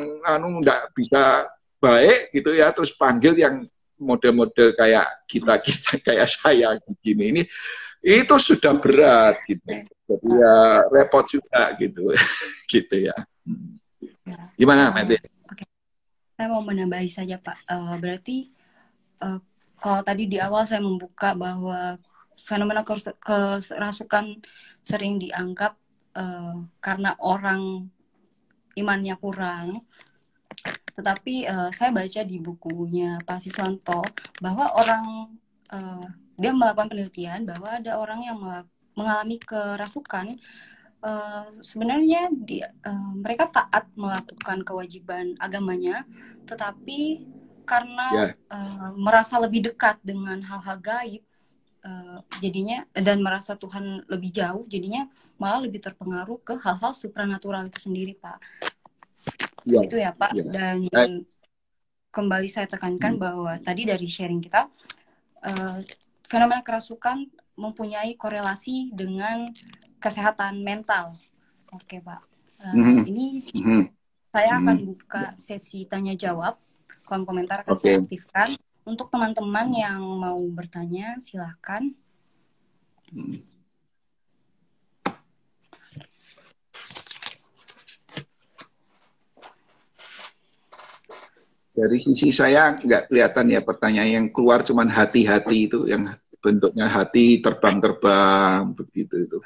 nggak bisa baik gitu ya, terus panggil yang model-model kayak kita kayak saya begini ini itu sudah berat gitu. Jadi ya repot juga gitu. Gitu ya. Gimana, Mati? Oke. Saya mau menambahi saja, Pak. Berarti kalau tadi di awal saya membuka bahwa fenomena kerasukan sering dianggap karena orang imannya kurang. Tetapi saya baca di bukunya Pak Siswanto bahwa orang dia melakukan penelitian bahwa ada orang yang mengalami kerasukan sebenarnya mereka taat melakukan kewajiban agamanya, tetapi karena Ya. merasa lebih dekat dengan hal-hal gaib, jadinya dan merasa Tuhan lebih jauh, jadinya malah lebih terpengaruh ke hal-hal supranatural itu sendiri, Pak. Ya. Itu ya, Pak. Ya. Dan kembali saya tekankan bahwa tadi dari sharing kita, fenomena kerasukan mempunyai korelasi dengan kesehatan mental. Oke, Pak. Ini saya akan buka sesi tanya jawab. Kolom komentar akan saya aktifkan. Untuk teman-teman yang mau bertanya, silakan. Dari sisi saya nggak kelihatan ya pertanyaan yang keluar cuman hati-hati itu, yang bentuknya hati terbang-terbang begitu itu.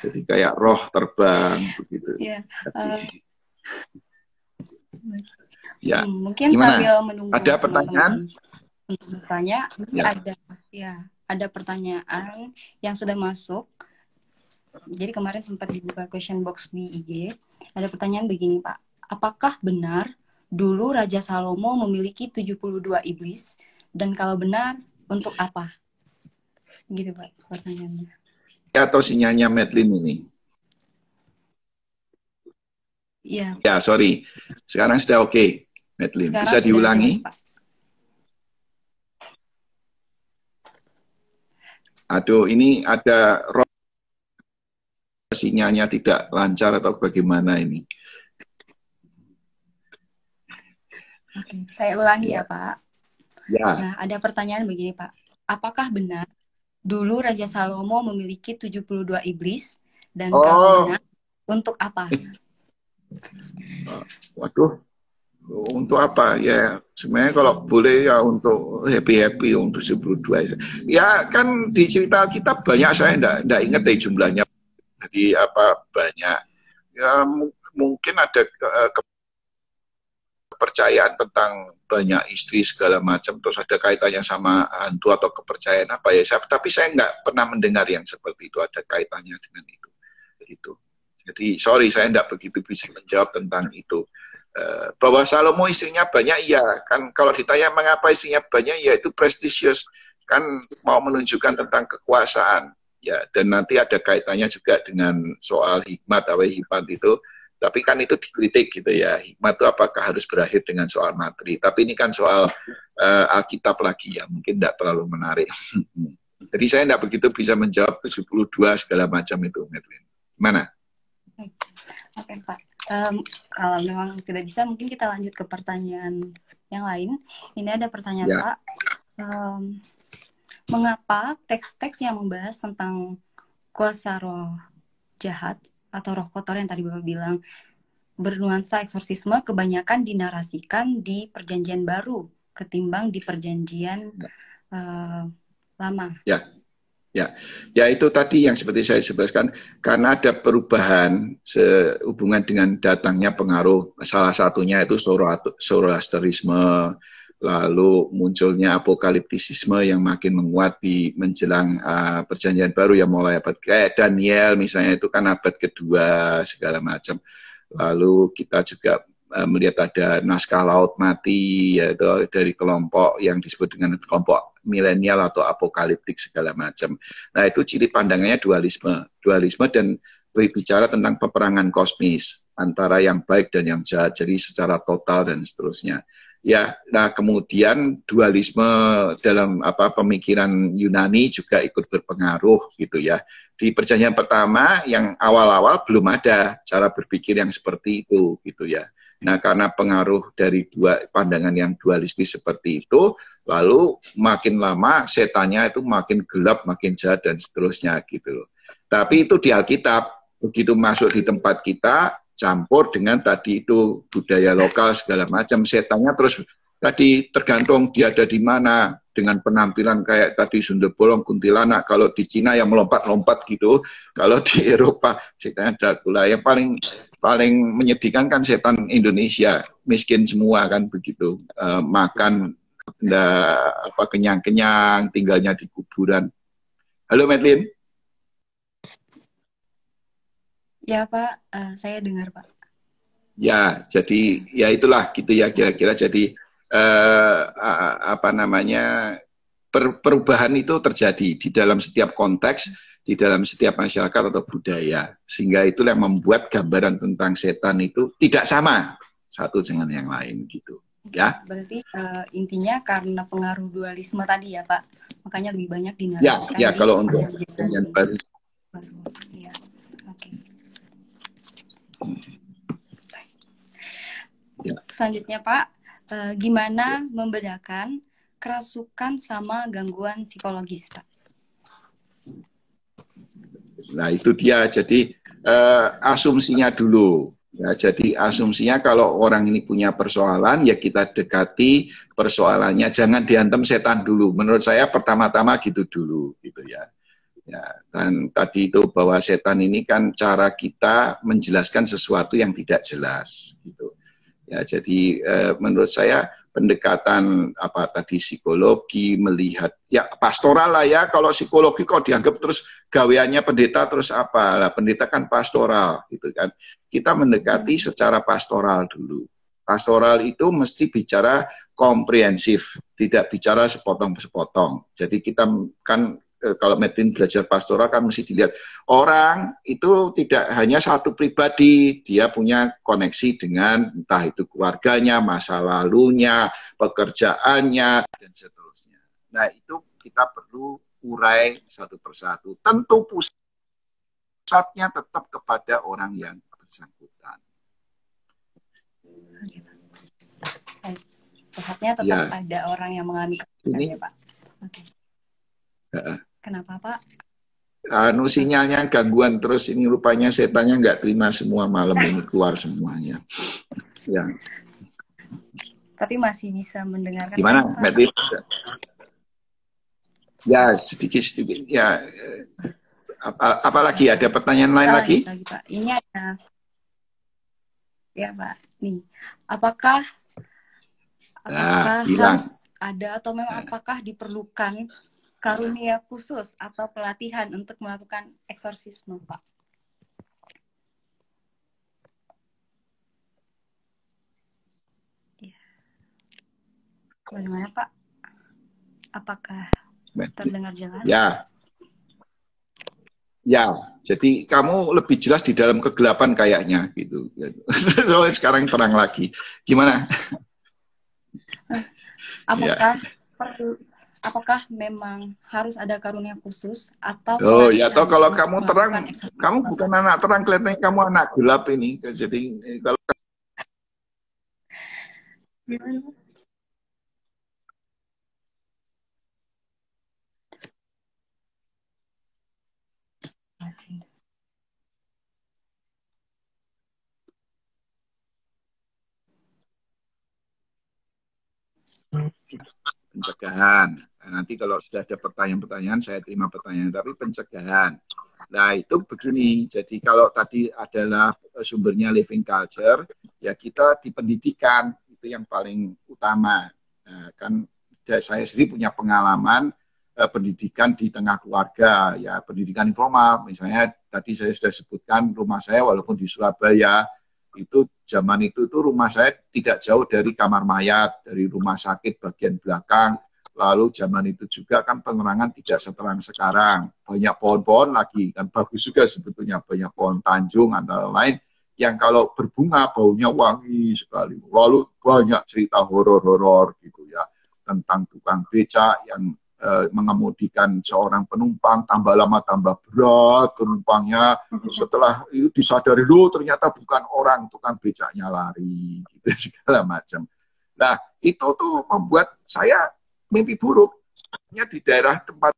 Jadi kayak roh terbang begitu. Ya. Ya. Mungkin Gimana? sambil menunggu Ada pertanyaan untuk bertanya, ini ya. ada pertanyaan yang sudah masuk. Jadi kemarin sempat dibuka question box di IG. Ada pertanyaan begini, Pak. Apakah benar dulu Raja Salomo memiliki 72 iblis? Dan kalau benar, untuk apa? Gitu, Pak, pertanyaannya. Atau sinyalnya Madeline ini? Iya. Ya, sorry. Sekarang sudah oke, Madeline. Bisa diulangi? Jelas, Pak. Aduh, ini ada sinyalnya tidak lancar atau bagaimana ini? Oke, saya ulangi ya, Pak. Ya. Nah, ada pertanyaan begini, Pak. Apakah benar dulu Raja Salomo memiliki 72 iblis? Dan kalau benar, untuk apa? Waduh, untuk apa ya? Sebenarnya kalau boleh ya untuk happy untuk 72. Ya kan di cerita kita banyak, saya enggak ingat deh jumlahnya. Jadi apa banyak? Ya mungkin ada kepercayaan tentang banyak istri segala macam, terus ada kaitannya sama hantu atau kepercayaan apa ya. Tapi saya nggak pernah mendengar yang seperti itu ada kaitannya dengan itu. Gitu. Jadi sorry, saya tidak begitu bisa menjawab tentang itu. Bahwa Salomo istrinya banyak, iya kan. Kalau ditanya mengapa istrinya banyak, ya itu prestisius, kan mau menunjukkan tentang kekuasaan, ya. Dan nanti ada kaitannya juga dengan soal hikmat atau hikmat itu. Tapi kan itu dikritik gitu ya, hikmat itu apakah harus berakhir dengan soal materi. Tapi ini kan soal Alkitab lagi ya, mungkin tidak terlalu menarik. Jadi saya tidak begitu bisa menjawab 72 segala macam itu, Madeline. Gimana? Oke, Pak. Kalau memang tidak bisa, mungkin kita lanjut ke pertanyaan yang lain. Ini ada pertanyaan, ya. Pak. Mengapa teks-teks yang membahas tentang kuasa roh jahat atau roh kotor yang tadi Bapak bilang bernuansa eksorsisme kebanyakan dinarasikan di Perjanjian Baru ketimbang di Perjanjian Lama? Ya itu tadi yang seperti saya sebutkan, karena ada perubahan sehubungan dengan datangnya pengaruh, salah satunya itu Zoroasterisme, lalu munculnya apokaliptisisme yang makin menguat di menjelang Perjanjian Baru, ya mulai abad kayak Daniel misalnya, itu kan abad kedua segala macam. Lalu kita juga melihat ada naskah Laut Mati, yaitu dari kelompok yang disebut dengan kelompok milenial atau apokaliptik segala macam. Nah itu ciri pandangannya dualisme dan berbicara tentang peperangan kosmis antara yang baik dan yang jahat, jadi secara total dan seterusnya. Ya, nah kemudian dualisme dalam pemikiran Yunani juga ikut berpengaruh gitu ya. Di Perjanjian Pertama yang awal-awal belum ada cara berpikir yang seperti itu gitu ya. Nah, karena pengaruh dari dua pandangan yang dualistis seperti itu, lalu makin lama setannya itu makin gelap, makin jahat dan seterusnya gitu loh. Tapi itu di Alkitab, begitu masuk di tempat kita, campur dengan tadi itu budaya lokal segala macam, setannya terus tadi tergantung dia ada di mana, dengan penampilan kayak tadi Sunda Bolong, kuntilanak, kalau di Cina yang melompat-lompat gitu, kalau di Eropa setannya Dracula. Yang paling menyedihkan kan setan Indonesia, miskin semua kan begitu, makan kenyang-kenyang, tinggalnya di kuburan. Halo Madeline. Ya Pak, saya dengar Pak. Ya, jadi ya itulah gitu ya kira-kira. Jadi apa namanya perubahan itu terjadi di dalam setiap konteks, di dalam setiap masyarakat atau budaya, sehingga itulah yang membuat gambaran tentang setan itu tidak sama satu dengan yang lain gitu. Oke, Ya, berarti intinya karena pengaruh dualisme tadi ya Pak, makanya lebih banyak ya, dinarasikan ya di kalau untuk yang generasi baru. baru. Ya, oke. Ya. Selanjutnya Pak, gimana membedakan kerasukan sama gangguan psikologis Pak? Nah itu dia. Jadi asumsinya dulu. Ya, jadi asumsinya kalau orang ini punya persoalan, ya kita dekati persoalannya. Jangan diantem setan dulu. Menurut saya pertama-tama gitu dulu, gitu ya. Ya, dan tadi itu bahwa setan ini kan cara kita menjelaskan sesuatu yang tidak jelas, gitu. Ya, jadi menurut saya pendekatan apa tadi psikologi melihat ya pastoral lah ya. Kalau psikologi kok dianggap terus gaweannya pendeta terus apa lah, pendeta kan pastoral gitu kan. Kita mendekati secara pastoral dulu. Pastoral itu mesti bicara komprehensif, tidak bicara sepotong-sepotong. Jadi kita kan kalau Medlin belajar pastoral kan mesti dilihat orang itu tidak hanya satu pribadi, dia punya koneksi dengan entah itu keluarganya, masa lalunya, pekerjaannya, dan seterusnya. Nah itu kita perlu urai satu persatu. Tentu pusatnya tetap kepada orang yang bersangkutan. Pusatnya tetap Ya, pada orang yang mengalami kesulitan ini ya Pak. Oke. Kenapa Pak? sinyalnya gangguan terus ini rupanya setannya nggak terima semua malam ini keluar semuanya. Ya. Tapi masih bisa mendengarkan Gimana, kami Pak? Medlin? Ya, sedikit-sedikit. Ya, apalagi ada pertanyaan lain lagi? Pak. Ini ada, ya Pak. Nih, apakah harus ada atau memang apakah diperlukan karunia khusus atau pelatihan untuk melakukan eksorsisme, Pak? Ya. Bagaimana, Pak? Apakah terdengar jelas? Ya. Ya, jadi kamu lebih jelas di dalam kegelapan kayaknya gitu. Soalnya sekarang terang lagi. Gimana? Apakah memang harus ada karunia khusus atau Oh ya, atau kalau untuk kamu terang, kamu bukan anak terang, kelihatannya kamu anak gelap ini. Jadi kalau pencegahan. Nah, nanti kalau sudah ada pertanyaan-pertanyaan, saya terima pertanyaan. Tapi pencegahan. Nah, itu begini. Jadi kalau tadi adalah sumbernya living culture, ya kita di pendidikan. Itu yang paling utama. Nah, kan saya sendiri punya pengalaman pendidikan di tengah keluarga. Ya, pendidikan informal. Misalnya tadi saya sudah sebutkan rumah saya walaupun di Surabaya, itu zaman itu tuh rumah saya tidak jauh dari kamar mayat, dari rumah sakit bagian belakang. Lalu zaman itu juga kan penerangan tidak seterang sekarang. Banyak pohon-pohon lagi, kan bagus juga sebetulnya. Banyak pohon Tanjung antara lain yang kalau berbunga baunya wangi sekali. Lalu banyak cerita horor-horor gitu ya. Tentang tukang becak yang mengemudikan seorang penumpang, tambah lama tambah berat penumpangnya, setelah itu disadari loh ternyata bukan orang, tukang becaknya lari gitu segala macam. Nah itu tuh membuat saya mimpi buruknya di daerah tempat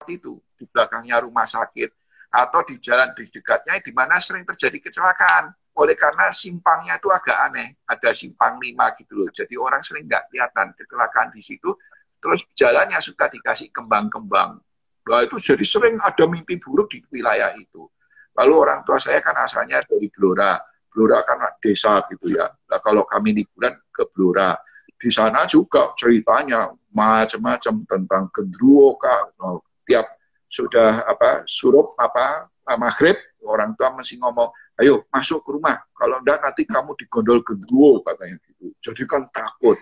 itu, di belakangnya rumah sakit atau di jalan di dekatnya di mana sering terjadi kecelakaan. Oleh karena simpangnya itu agak aneh, ada simpang 5 gitu loh. Jadi orang sering nggak kelihatan kecelakaan di situ. Terus jalannya suka dikasih kembang-kembang. Nah itu jadi sering ada mimpi buruk di wilayah itu. Lalu orang tua saya kan asalnya dari Blora. Blora kan desa gitu ya. Nah kalau kami liburan ke Blora, di sana juga ceritanya macam-macam tentang gendruwo, Kak. Nah, tiap sudah apa surup apa maghrib, orang tua mesti ngomong, ayo masuk ke rumah, kalau enggak nanti kamu digondol genderuwo katanya gitu. Jadi kan takut.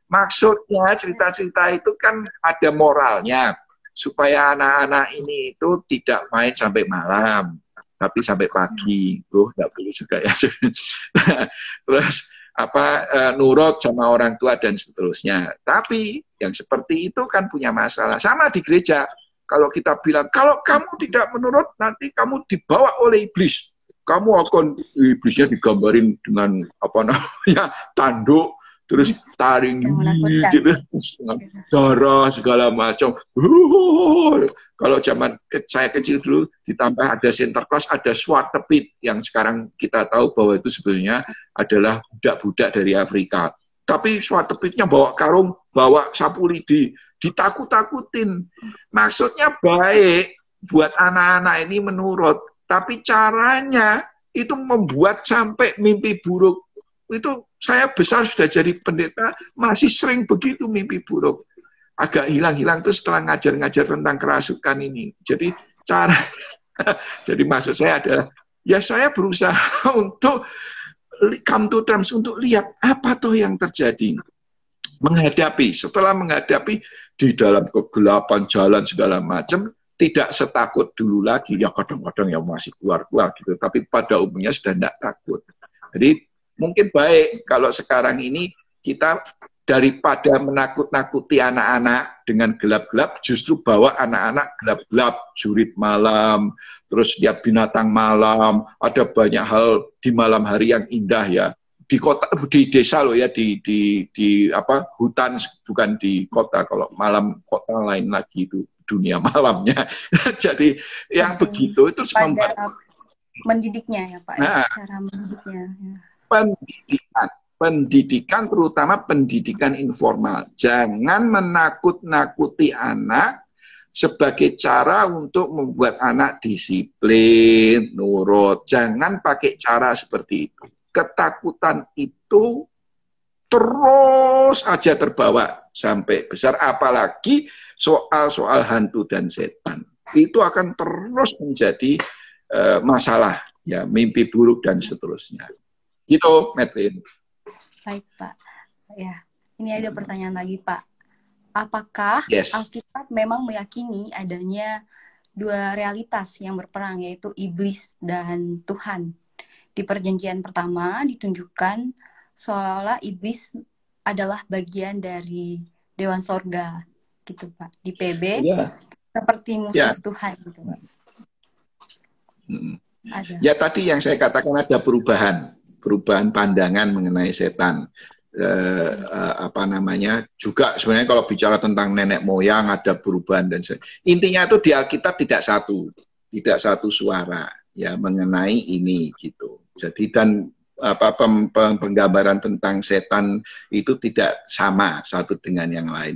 Maksudnya cerita-cerita itu kan ada moralnya supaya anak-anak ini itu tidak main sampai malam, tapi sampai pagi. Tuh nggak perlu juga ya. Terus apa nurut sama orang tua dan seterusnya. Tapi yang seperti itu kan punya masalah. Sama di gereja. Kalau kita bilang kalau kamu tidak menurut nanti kamu dibawa oleh iblis. Kamu akan iblisnya digambarin dengan apa namanya tanduk, terus taring gitu, darah segala macam. Kalau zaman saya kecil dulu ditambah ada Sinterklas, ada Zwarte-Piet yang sekarang kita tahu bahwa itu sebenarnya adalah budak-budak dari Afrika. Tapi Zwarte-Pietnya bawa karung, bawa sapu lidi, ditakut-takutin. Maksudnya baik buat anak-anak ini menurut, tapi caranya itu membuat sampai mimpi buruk. Itu saya besar sudah jadi pendeta, masih sering begitu mimpi buruk. Agak hilang-hilang tuh setelah ngajar-ngajar tentang kerasukan ini. Jadi cara, jadi maksud saya adalah, ya saya berusaha untuk come to terms, untuk lihat apa tuh yang terjadi. Setelah menghadapi di dalam kegelapan jalan segala macam, tidak setakut dulu lagi. Ya kadang-kadang ya masih keluar-keluar gitu, tapi pada umumnya sudah tidak takut. Jadi mungkin baik kalau sekarang ini kita daripada menakut-nakuti anak-anak dengan gelap-gelap, justru bawa anak-anak gelap-gelap, jurit malam, terus lihat binatang malam, ada banyak hal di malam hari yang indah ya. Di kota, di desa loh ya, di apa hutan, bukan di kota. Kalau malam kota lain lagi, itu dunia malamnya. Jadi yang begitu itu membuat mendidiknya ya Pak, nah, cara mendidiknya. Pendidikan terutama pendidikan informal. Jangan menakut-nakuti anak sebagai cara untuk membuat anak disiplin, nurut. Jangan pakai cara seperti itu. Ketakutan itu terus aja terbawa sampai besar, apalagi soal-soal hantu dan setan. Itu akan terus menjadi masalah, ya, mimpi buruk dan seterusnya. Gitu, Madeline. Baik, Pak. Ya, ini ada pertanyaan lagi, Pak. Apakah Alkitab memang meyakini adanya dua realitas yang berperang, yaitu iblis dan Tuhan? Di perjanjian pertama ditunjukkan seolah iblis adalah bagian dari Dewan Sorga, gitu Pak. Di PB seperti musuh Tuhan, gitu Pak. Ya tadi yang saya katakan ada perubahan pandangan mengenai setan. Apa namanya? Juga sebenarnya kalau bicara tentang nenek moyang ada perubahan dan intinya itu di Alkitab tidak satu suara ya mengenai ini gitu. Jadi dan apa penggambaran tentang setan itu tidak sama satu dengan yang lain.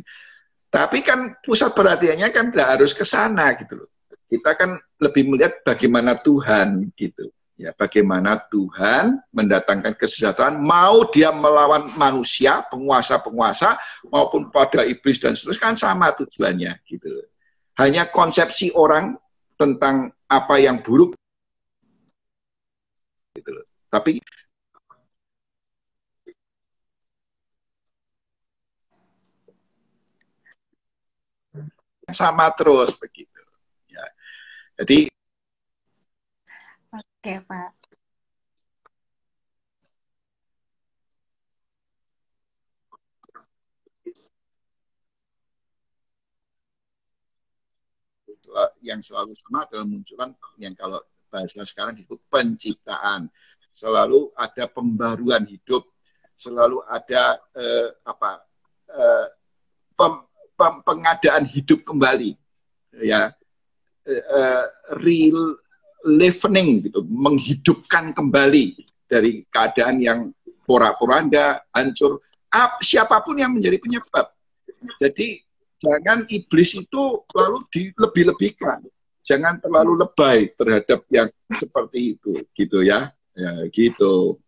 Tapi kan pusat perhatiannya kan tidak harus ke sana gitu loh. Kita kan lebih melihat bagaimana Tuhan gitu. Ya, bagaimana Tuhan mendatangkan kesejahteraan, mau dia melawan manusia, penguasa-penguasa maupun pada iblis dan seterusnya, kan sama tujuannya gitu. Hanya konsepsi orang tentang apa yang buruk gitu loh. Tapi sama terus begitu. Ya. Jadi oke, Pak. yang selalu sama adalah munculan yang kalau bahasa sekarang disebut penciptaan. Selalu ada pembaruan hidup, selalu ada pengadaan hidup kembali, ya, relivening gitu, menghidupkan kembali dari keadaan yang porak-poranda, hancur. Siapapun yang menjadi penyebab. Jadi jangan iblis itu lalu dilebih-lebihkan. Jangan terlalu lebay terhadap yang seperti itu, gitu ya. Ya, gitu.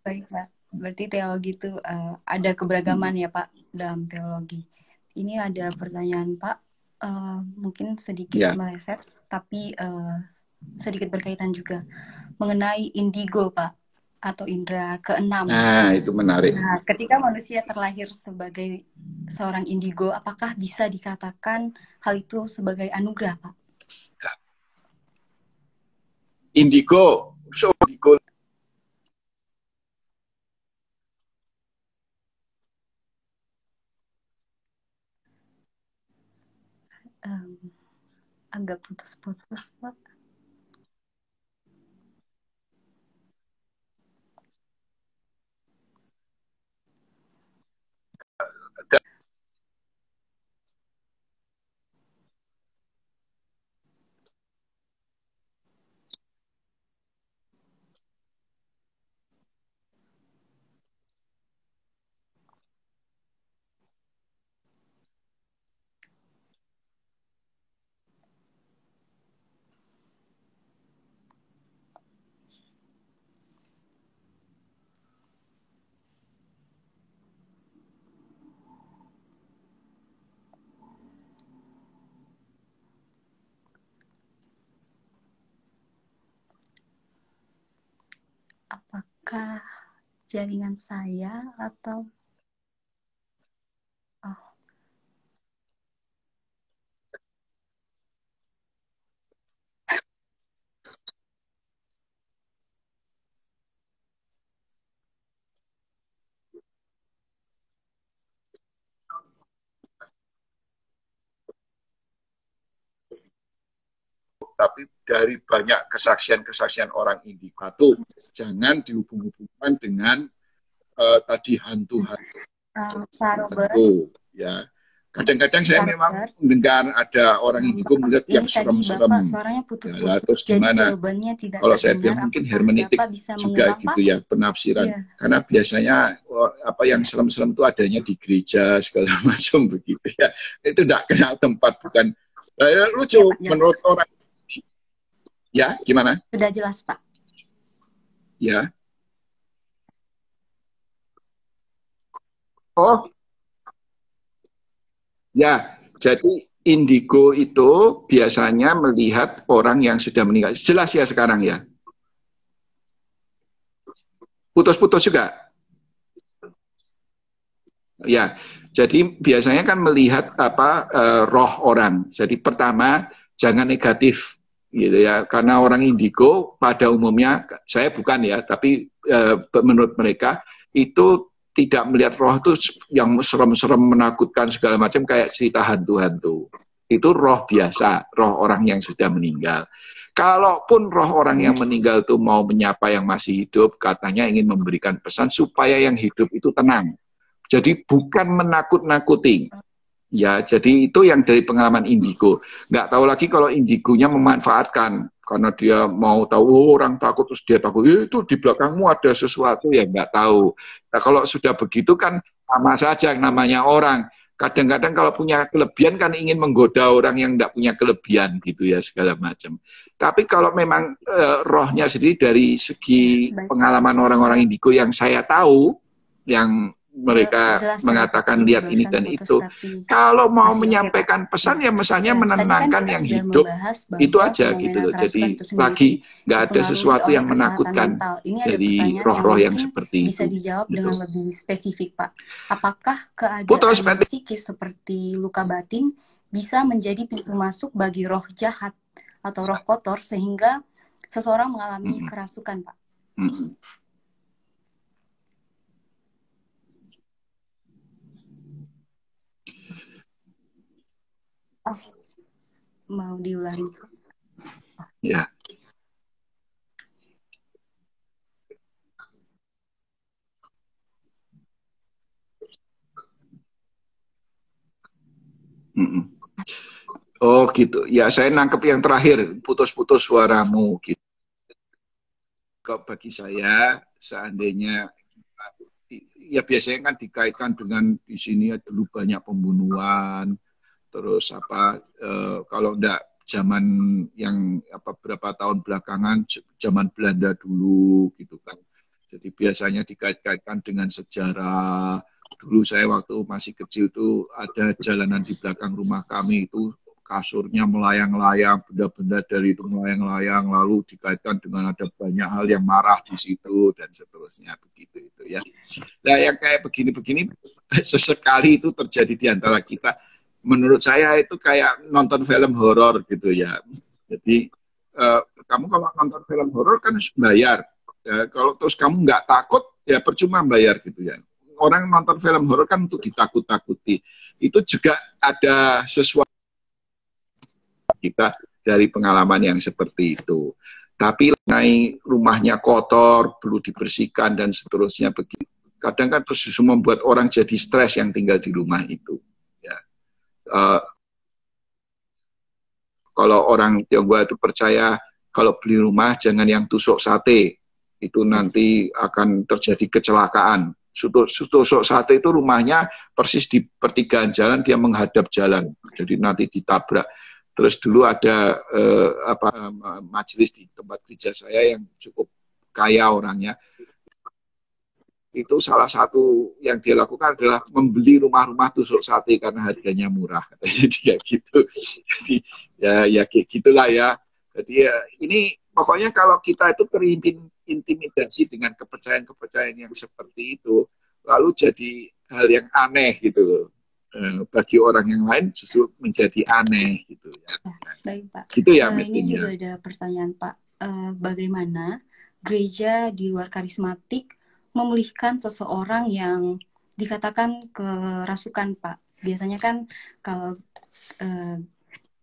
Baik, Pak. Berarti teologi itu ada keberagaman ya, Pak, dalam teologi. Ini ada pertanyaan, Pak. mungkin sedikit Ya. meleset, tapi sedikit berkaitan juga mengenai indigo, Pak, atau indera keenam. Nah, itu menarik. Nah, ketika manusia terlahir sebagai seorang indigo, apakah bisa dikatakan hal itu sebagai anugerah, Pak? Indigo, so indigo Um, Agak putus-putus, Pak. Apakah jaringan saya atau oh, tapi dari banyak kesaksian-kesaksian orang indigo, jangan dihubung-hubungkan dengan tadi hantu-hantu, Pak Robert? ya. Kadang-kadang saya Pak memang Robert? mendengar ada orang indigo melihat yang Ini tadi Bapak serem-serem. suaranya Ya, lah, putus-putus, terus jadi gimana? jawabannya tidak Kalau saya terdengar. bilang mungkin Apakah hermeneutik Bapak bisa juga mengulang, gitu Pak? ya, penafsiran. Iya. Karena biasanya apa yang serem-serem itu adanya di gereja segala macam begitu ya. Itu tidak kenal tempat, bukan. Lucu Iya, Pak, jelas. menurut orang. Ya, gimana? Sudah jelas, Pak. Ya. Oh, ya. Jadi indigo itu biasanya melihat orang yang sudah meninggal. Jelas ya sekarang ya. Putus-putus juga. Ya, jadi biasanya kan melihat apa roh orang. Jadi pertama jangan negatif gitu ya, karena orang indigo pada umumnya saya bukan ya, tapi menurut mereka itu tidak melihat roh itu yang serem-serem menakutkan segala macam kayak cerita hantu-hantu. Itu roh biasa, roh orang yang sudah meninggal. Kalaupun roh orang yang meninggal itu mau menyapa yang masih hidup, katanya ingin memberikan pesan supaya yang hidup itu tenang. Jadi bukan menakut-nakuti. Ya, jadi itu yang dari pengalaman indigo. Nggak tahu lagi kalau indigonya memanfaatkan karena dia mau tahu orang takut terus dia takut itu di belakangmu ada sesuatu yang nggak tahu. Nah, kalau sudah begitu kan sama saja yang namanya orang. Kadang-kadang kalau punya kelebihan kan ingin menggoda orang yang nggak punya kelebihan gitu ya segala macam. Tapi kalau memang rohnya sendiri dari segi pengalaman orang-orang indigo yang saya tahu, yang mereka Jelas mengatakan ini lihat ini dan putus, itu. Kalau mau masih menyampaikan pesan ya misalnya Tadi kan menenangkan kita yang sudah hidup membahas itu bahwa aja gitu fenomena loh. kerasukan Jadi itu sendiri lagi nggak ada dipengaruhi sesuatu oleh yang kesehatan menakutkan mental. Ini ada dari pertanyaan yang roh-roh yang mungkin seperti bisa itu. dijawab Gitu. dengan lebih spesifik, Pak. Apakah Putus, keadaan psikis seperti luka batin bisa menjadi pintu masuk bagi roh jahat atau roh kotor sehingga seseorang mengalami kerasukan, Pak? Oh, mau diulangi? Ya. Oh gitu. Ya saya nangkep yang terakhir, putus-putus suaramu gitu. Kalau bagi saya seandainya ya biasanya kan dikaitkan dengan di sini ya dulu banyak pembunuhan, terus apa kalau enggak zaman yang apa berapa tahun belakangan zaman Belanda dulu gitu kan. Jadi biasanya dikait-kaitkan dengan sejarah. Dulu saya waktu masih kecil tuh ada jalanan di belakang rumah kami itu kasurnya melayang-layang, benda-benda dari itu melayang-layang, lalu dikaitkan dengan ada banyak hal yang marah di situ dan seterusnya begitu itu ya. Nah yang kayak begini-begini sesekali itu terjadi di antara kita. Menurut saya itu kayak nonton film horor gitu ya. Jadi kamu kalau nonton film horor kan bayar. Ya, kalau terus kamu nggak takut ya percuma bayar gitu ya. Orang nonton film horor kan untuk ditakut-takuti. Itu juga ada sesuatu kita dari pengalaman yang seperti itu. Tapi naik rumahnya kotor, perlu dibersihkan dan seterusnya begitu. Kadang kan terus membuat orang jadi stres yang tinggal di rumah itu. Ya. Kalau orang Tionghoa itu percaya kalau beli rumah jangan yang tusuk sate, itu nanti akan terjadi kecelakaan. Tusuk sate itu rumahnya persis di pertigaan jalan, dia menghadap jalan, jadi nanti ditabrak. Terus dulu ada majelis di tempat gereja saya yang cukup kaya orangnya. Itu salah satu yang dia lakukan adalah membeli rumah-rumah tusuk sate karena harganya murah. Jadi ya gitu. Jadi ya kayak gitulah ya. Jadi ya ini pokoknya kalau kita itu terintimidasi dengan kepercayaan-kepercayaan yang seperti itu, lalu jadi hal yang aneh gitu loh. Bagi orang yang lain justru menjadi aneh gitu ya. Baik Pak. Gitu ya. Ini juga ada pertanyaan Pak. Bagaimana gereja di luar karismatik memulihkan seseorang yang dikatakan kerasukan Pak? Biasanya kan kalau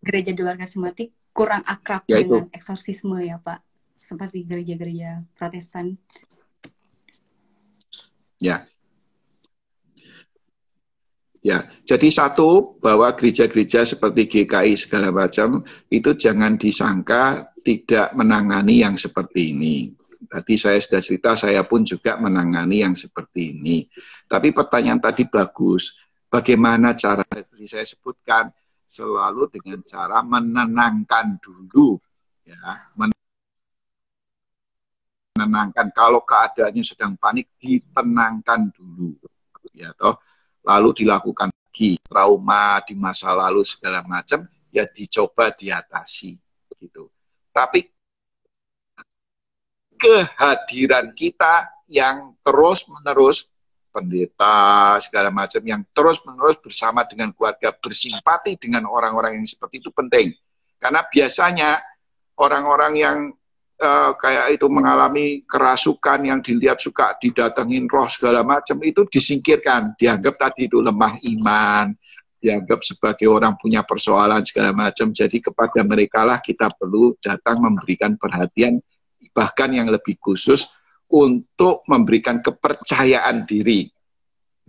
gereja di luar karismatik kurang akrab ya dengan eksorsisme ya Pak, seperti gereja-gereja Protestan. Ya, jadi satu, bahwa gereja-gereja seperti GKI segala macam itu jangan disangka tidak menangani yang seperti ini. Tadi saya sudah cerita, saya pun juga menangani yang seperti ini. Tapi pertanyaan tadi bagus, bagaimana cara, seperti saya sebutkan, selalu dengan cara menenangkan dulu, ya, menenangkan. Kalau keadaannya sedang panik, ditenangkan dulu, ya toh. Lalu dilakukan lagi, trauma di masa lalu segala macam, ya dicoba diatasi, gitu. Tapi kehadiran kita yang terus-menerus, pendeta segala macam yang terus-menerus bersama dengan keluarga, bersimpati dengan orang-orang yang seperti itu penting. Karena biasanya orang-orang yang kayak itu mengalami kerasukan, yang dilihat suka didatengin roh segala macam, itu disingkirkan, dianggap tadi itu lemah iman, dianggap sebagai orang punya persoalan segala macam. Jadi kepada mereka lah kita perlu datang memberikan perhatian, bahkan yang lebih khusus untuk memberikan kepercayaan diri,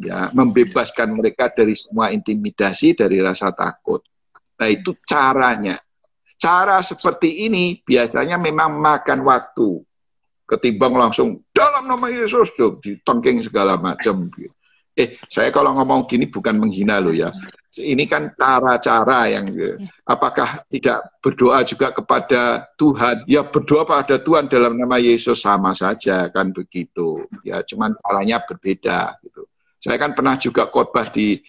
ya, membebaskan mereka dari semua intimidasi, dari rasa takut. Nah itu caranya. Cara seperti ini biasanya memang makan waktu, ketimbang langsung dalam nama Yesus ditengking segala macam. Saya kalau ngomong gini bukan menghina loh ya. Ini kan cara-cara yang apakah tidak berdoa juga kepada Tuhan? Ya berdoa pada Tuhan dalam nama Yesus sama saja kan begitu. Ya cuman caranya berbeda gitu. Saya kan pernah juga khotbah di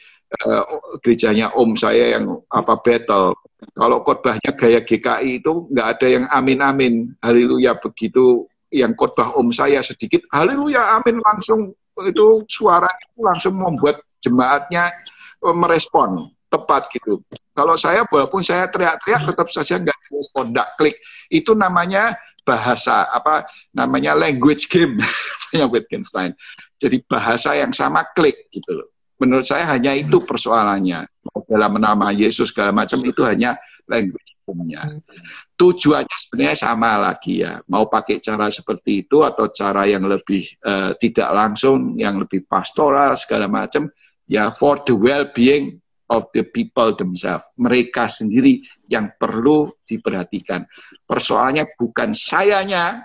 gerejanya Om saya yang Bethel. Kalau khotbahnya gaya GKI itu nggak ada yang amin-amin, haleluya, begitu yang khotbah Om saya sedikit, haleluya, amin, langsung itu suara itu langsung membuat jemaatnya merespon tepat gitu. Kalau saya walaupun saya teriak-teriak tetap saja nggak respon, nggak klik. Itu namanya bahasa namanya language game yang Wittgenstein. Jadi bahasa yang sama klik gitu loh. Menurut saya hanya itu persoalannya. Dalam nama Yesus segala macam itu hanya language game-nya. Tujuannya sebenarnya sama lagi ya. Mau pakai cara seperti itu atau cara yang lebih tidak langsung, yang lebih pastoral segala macam, ya for the well-being of the people themselves. Mereka sendiri yang perlu diperhatikan. Persoalannya bukan sayanya,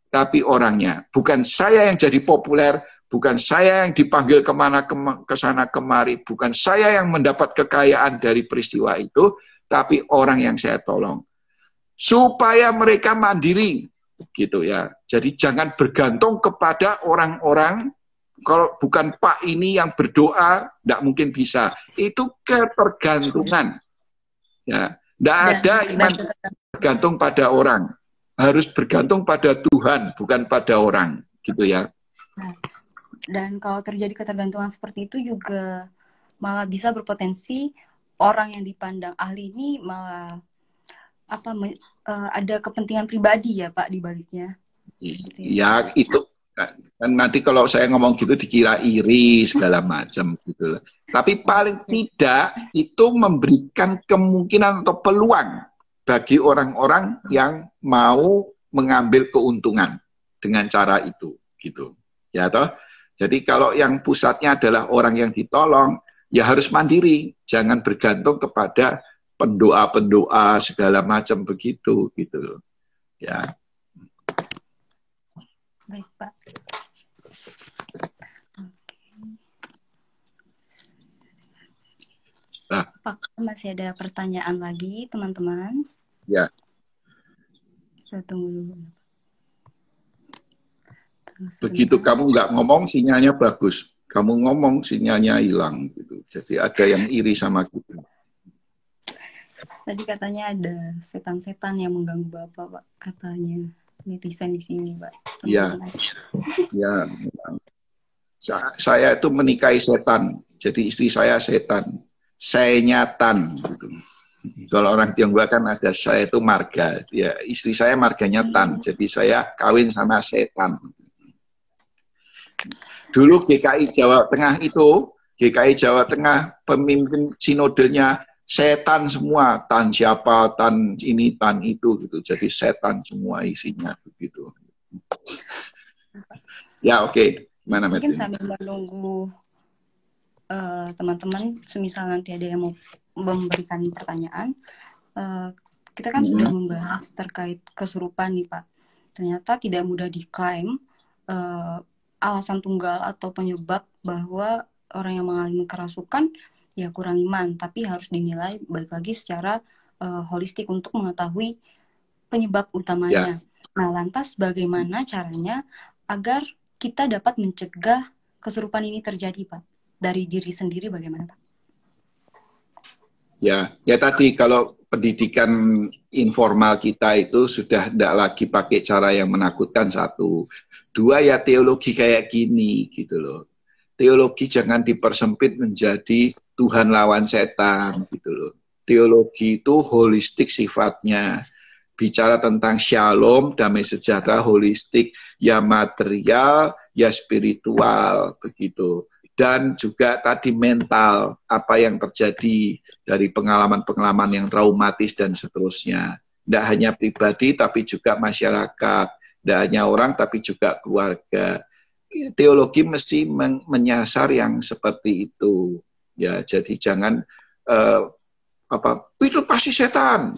tapi orangnya. Bukan saya yang jadi populer, bukan saya yang dipanggil ke sana kemari, bukan saya yang mendapat kekayaan dari peristiwa itu, tapi orang yang saya tolong. Supaya mereka mandiri, gitu ya. Jadi jangan bergantung kepada orang-orang. Kalau bukan Pak ini yang berdoa, tidak mungkin bisa. Itu ketergantungan. Ya, Tidak dan ada iman bergantung pada orang. Harus bergantung pada Tuhan, bukan pada orang. Gitu ya. Nah, dan kalau terjadi ketergantungan seperti itu juga malah bisa berpotensi orang yang dipandang ahli ini malah ada kepentingan pribadi ya Pak di baliknya. Ya itu kan nanti kalau saya ngomong gitu dikira iri segala macam gitu loh. Tapi paling tidak itu memberikan kemungkinan atau peluang bagi orang-orang yang mau mengambil keuntungan dengan cara itu gitu. Ya toh. Jadi kalau yang pusatnya adalah orang yang ditolong, ya harus mandiri, jangan bergantung kepada pendoa-pendoa segala macam begitu gitu loh. Ya. Baik, Pak. Nah. Pak, masih ada pertanyaan lagi, teman-teman? Ya. Saya tunggu dulu. Begitu kamu nggak ngomong, sinyalnya bagus. Kamu ngomong, sinyalnya hilang. Gitu. Jadi ada yang iri sama kita. Tadi katanya ada setan-setan yang mengganggu Bapak, Pak. Katanya netizen di sini, Pak. Iya. Ya, saya itu menikahi setan. Jadi istri saya setan. Saya nyatan. Gitu. Kalau orang Tionghoa kan ada saya itu marga. Ya, istri saya marganya Tan. Jadi saya kawin sama setan. Dulu GKI Jawa Tengah itu, GKI Jawa Tengah pemimpin sinodenya setan semua, tan siapa, tan ini, tan itu gitu. Jadi setan semua isinya begitu. Ya oke. Gimana mungkin Martin? sambil menunggu teman-teman, semisal nanti ada yang mau memberikan pertanyaan, kita kan sudah membahas terkait kesurupan nih Pak. Ternyata tidak mudah diklaim alasan tunggal atau penyebab bahwa orang yang mengalami kerasukan ya kurang iman, tapi harus dinilai balik lagi secara holistik untuk mengetahui penyebab utamanya. Nah, lantas bagaimana caranya agar kita dapat mencegah kesurupan ini terjadi, Pak? Dari diri sendiri bagaimana, Pak? Ya tadi kalau pendidikan informal kita itu sudah tidak lagi pakai cara yang menakutkan, satu. Dua, ya teologi kayak gini gitu loh. Teologi jangan dipersempit menjadi Tuhan lawan setan gitu loh. Teologi itu holistik sifatnya. Bicara tentang shalom, damai sejahtera holistik, ya material, ya spiritual begitu. Dan juga tadi mental, apa yang terjadi dari pengalaman-pengalaman yang traumatis dan seterusnya. Tidak hanya pribadi, tapi juga masyarakat. Tidak hanya orang, tapi juga keluarga. Teologi mesti menyasar yang seperti itu. Ya, jadi jangan itu pasti setan.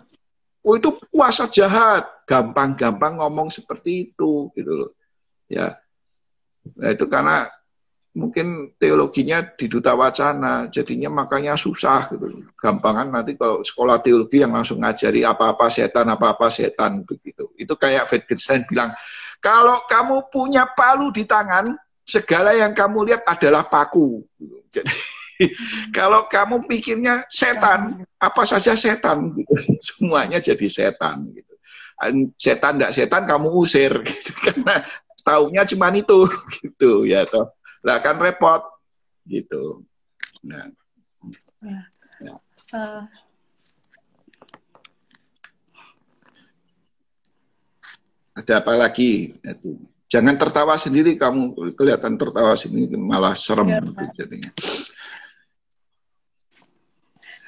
Oh itu kuasa jahat. Gampang-gampang ngomong seperti itu, gitu loh. Ya, nah, itu karena mungkin teologinya di duta wacana, jadinya makanya susah gitu. Gampangan nanti kalau sekolah teologi yang langsung ngajari apa-apa setan begitu. Itu kayak Wittgenstein bilang, kalau kamu punya palu di tangan, segala yang kamu lihat adalah paku. Jadi kalau kamu pikirnya setan, apa saja setan gitu. Semuanya jadi setan gitu. Setan enggak setan kamu usir gitu. Karena taunya cuma itu gitu ya toh. Lah kan repot gitu. Nah. Ya. Ada apa lagi? Jangan tertawa sendiri, kamu kelihatan tertawa sini malah serem gitu jadinya.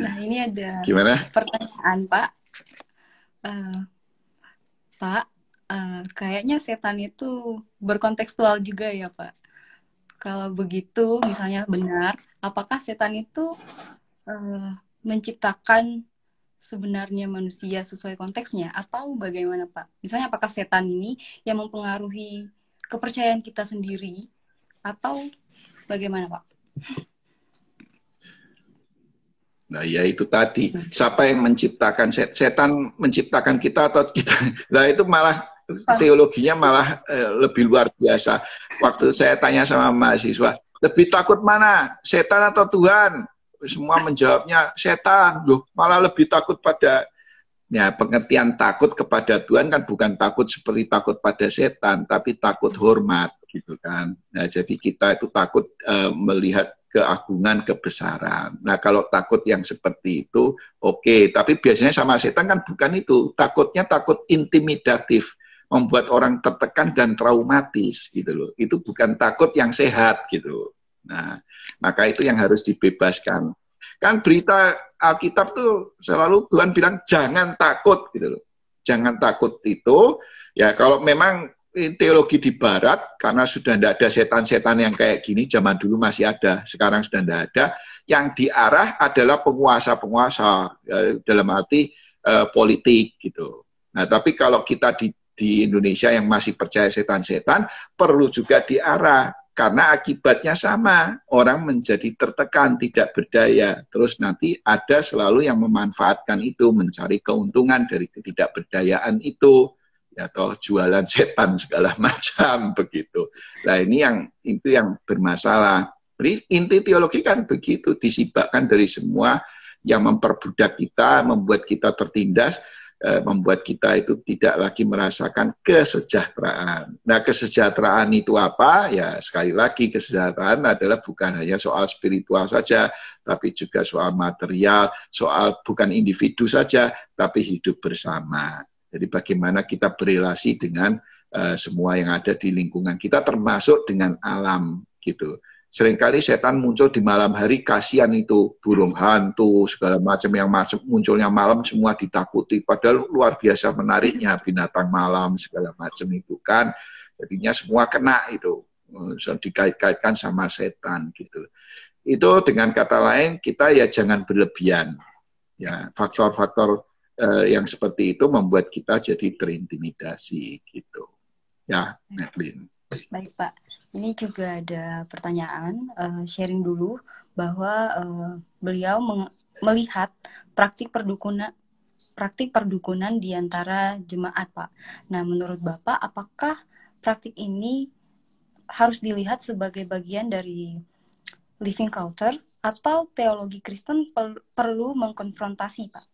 Nah ini ada Gimana? Pertanyaan Pak. Pak, kayaknya setan itu berkontekstual juga ya Pak. Kalau begitu, misalnya benar, apakah setan itu menciptakan sebenarnya manusia sesuai konteksnya? Atau bagaimana, Pak? Misalnya apakah setan ini yang mempengaruhi kepercayaan kita sendiri? Atau bagaimana, Pak? Nah, ya itu tadi. Siapa yang menciptakan setan menciptakan kita atau kita? Nah, itu malah teologinya malah lebih luar biasa. Waktu saya tanya sama mahasiswa, lebih takut mana? Setan atau Tuhan? Semua menjawabnya setan. Loh, malah lebih takut pada Ya, pengertian takut kepada Tuhan kan bukan takut seperti takut pada setan, tapi takut hormat, gitu kan. Nah, jadi kita itu takut melihat keagungan, kebesaran. Nah, kalau takut yang seperti itu, oke. Tapi biasanya sama setan kan bukan itu. Takutnya takut intimidatif, membuat orang tertekan dan traumatis, gitu loh. Itu bukan takut yang sehat, gitu. Nah, maka itu yang harus dibebaskan. Kan berita Alkitab tuh selalu Tuhan bilang jangan takut gitu loh. Jangan takut itu ya kalau memang teologi di barat karena sudah tidak ada setan-setan yang kayak gini, zaman dulu masih ada, sekarang sudah tidak ada. Yang diarah adalah penguasa-penguasa dalam arti politik gitu. Nah, tapi kalau kita di Indonesia yang masih percaya setan-setan perlu juga diarah. Karena akibatnya sama, orang menjadi tertekan, tidak berdaya. Terus nanti ada selalu yang memanfaatkan itu, mencari keuntungan dari ketidakberdayaan itu, ya toh jualan setan segala macam begitu. Nah ini itu yang bermasalah. Jadi inti teologi kan begitu, disibakkan dari semua yang memperbudak kita, membuat kita tertindas, membuat kita itu tidak lagi merasakan kesejahteraan. Nah, kesejahteraan itu apa? Ya, sekali lagi kesejahteraan adalah bukan hanya soal spiritual saja, tapi juga soal material, soal bukan individu saja, tapi hidup bersama. Jadi bagaimana kita berelasi dengan semua yang ada di lingkungan kita, termasuk dengan alam, gitu. Seringkali setan muncul di malam hari, kasihan itu burung hantu segala macam yang munculnya malam semua ditakuti, padahal luar biasa menariknya binatang malam segala macam itu kan, jadinya semua kena itu, dikait-kaitkan sama setan gitu. Itu dengan kata lain kita ya jangan berlebihan ya, faktor-faktor yang seperti itu membuat kita jadi terintimidasi gitu ya, Madeline. Baik Pak, ini juga ada pertanyaan, sharing dulu bahwa beliau melihat praktik perdukunan di antara jemaat Pak. Nah menurut Bapak, apakah praktik ini harus dilihat sebagai bagian dari living culture atau teologi Kristen perlu mengkonfrontasi Pak?